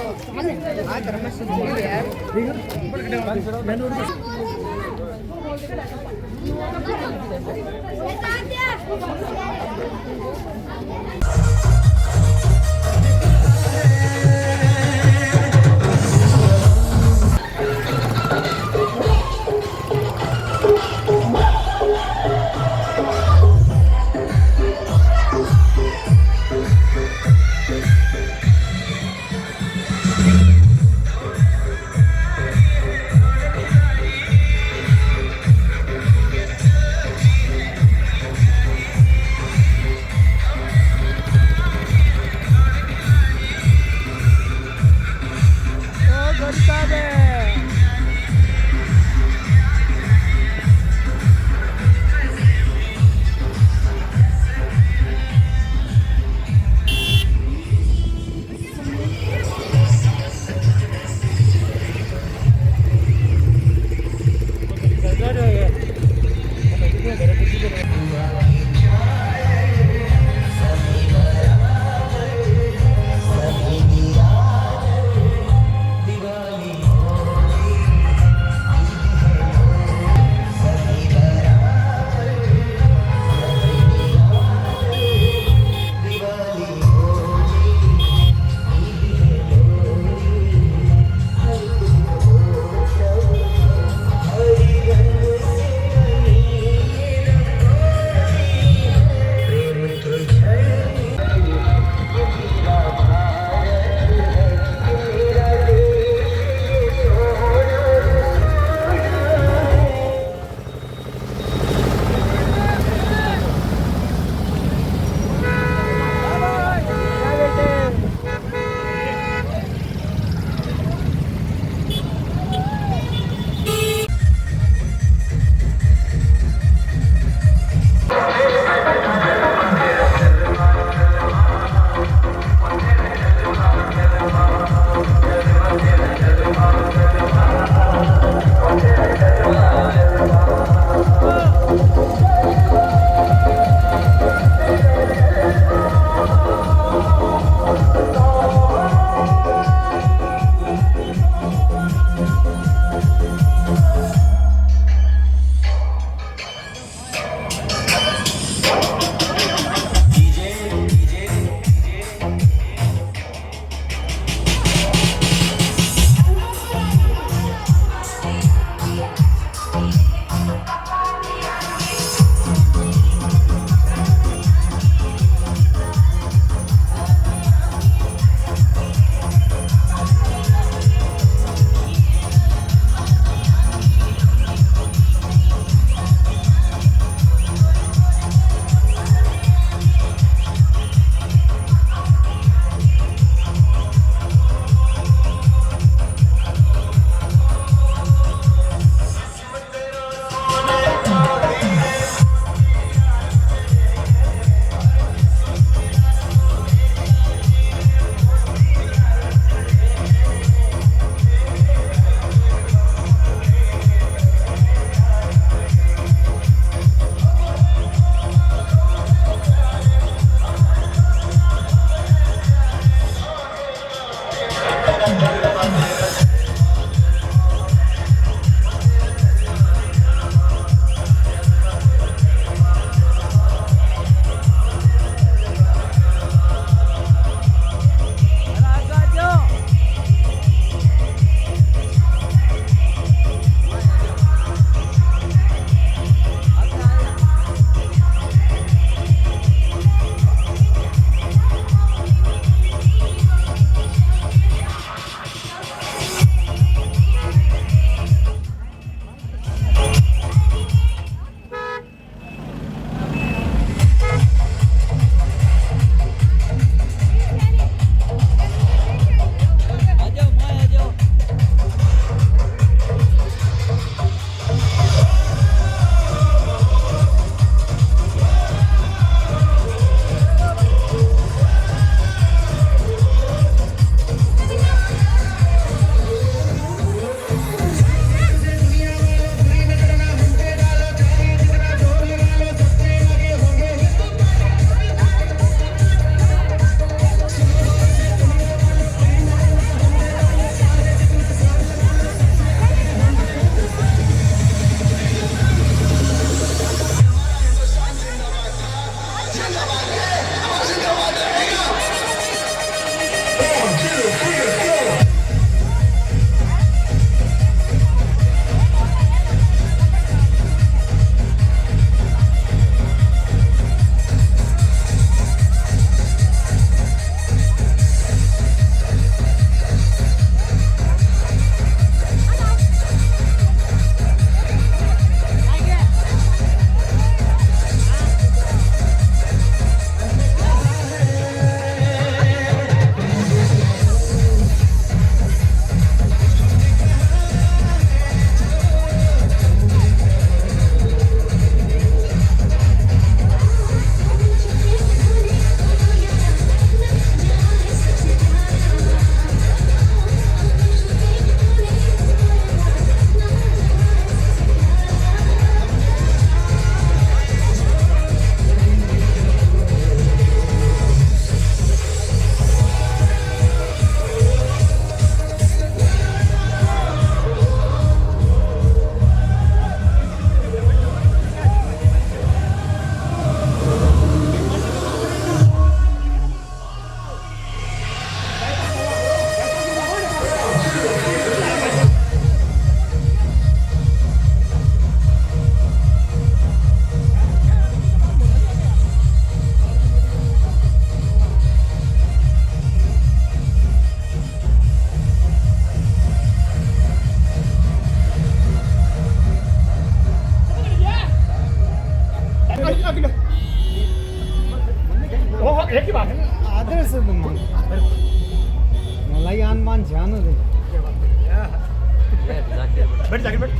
बैठ जाके बैठ।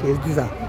केस दिसा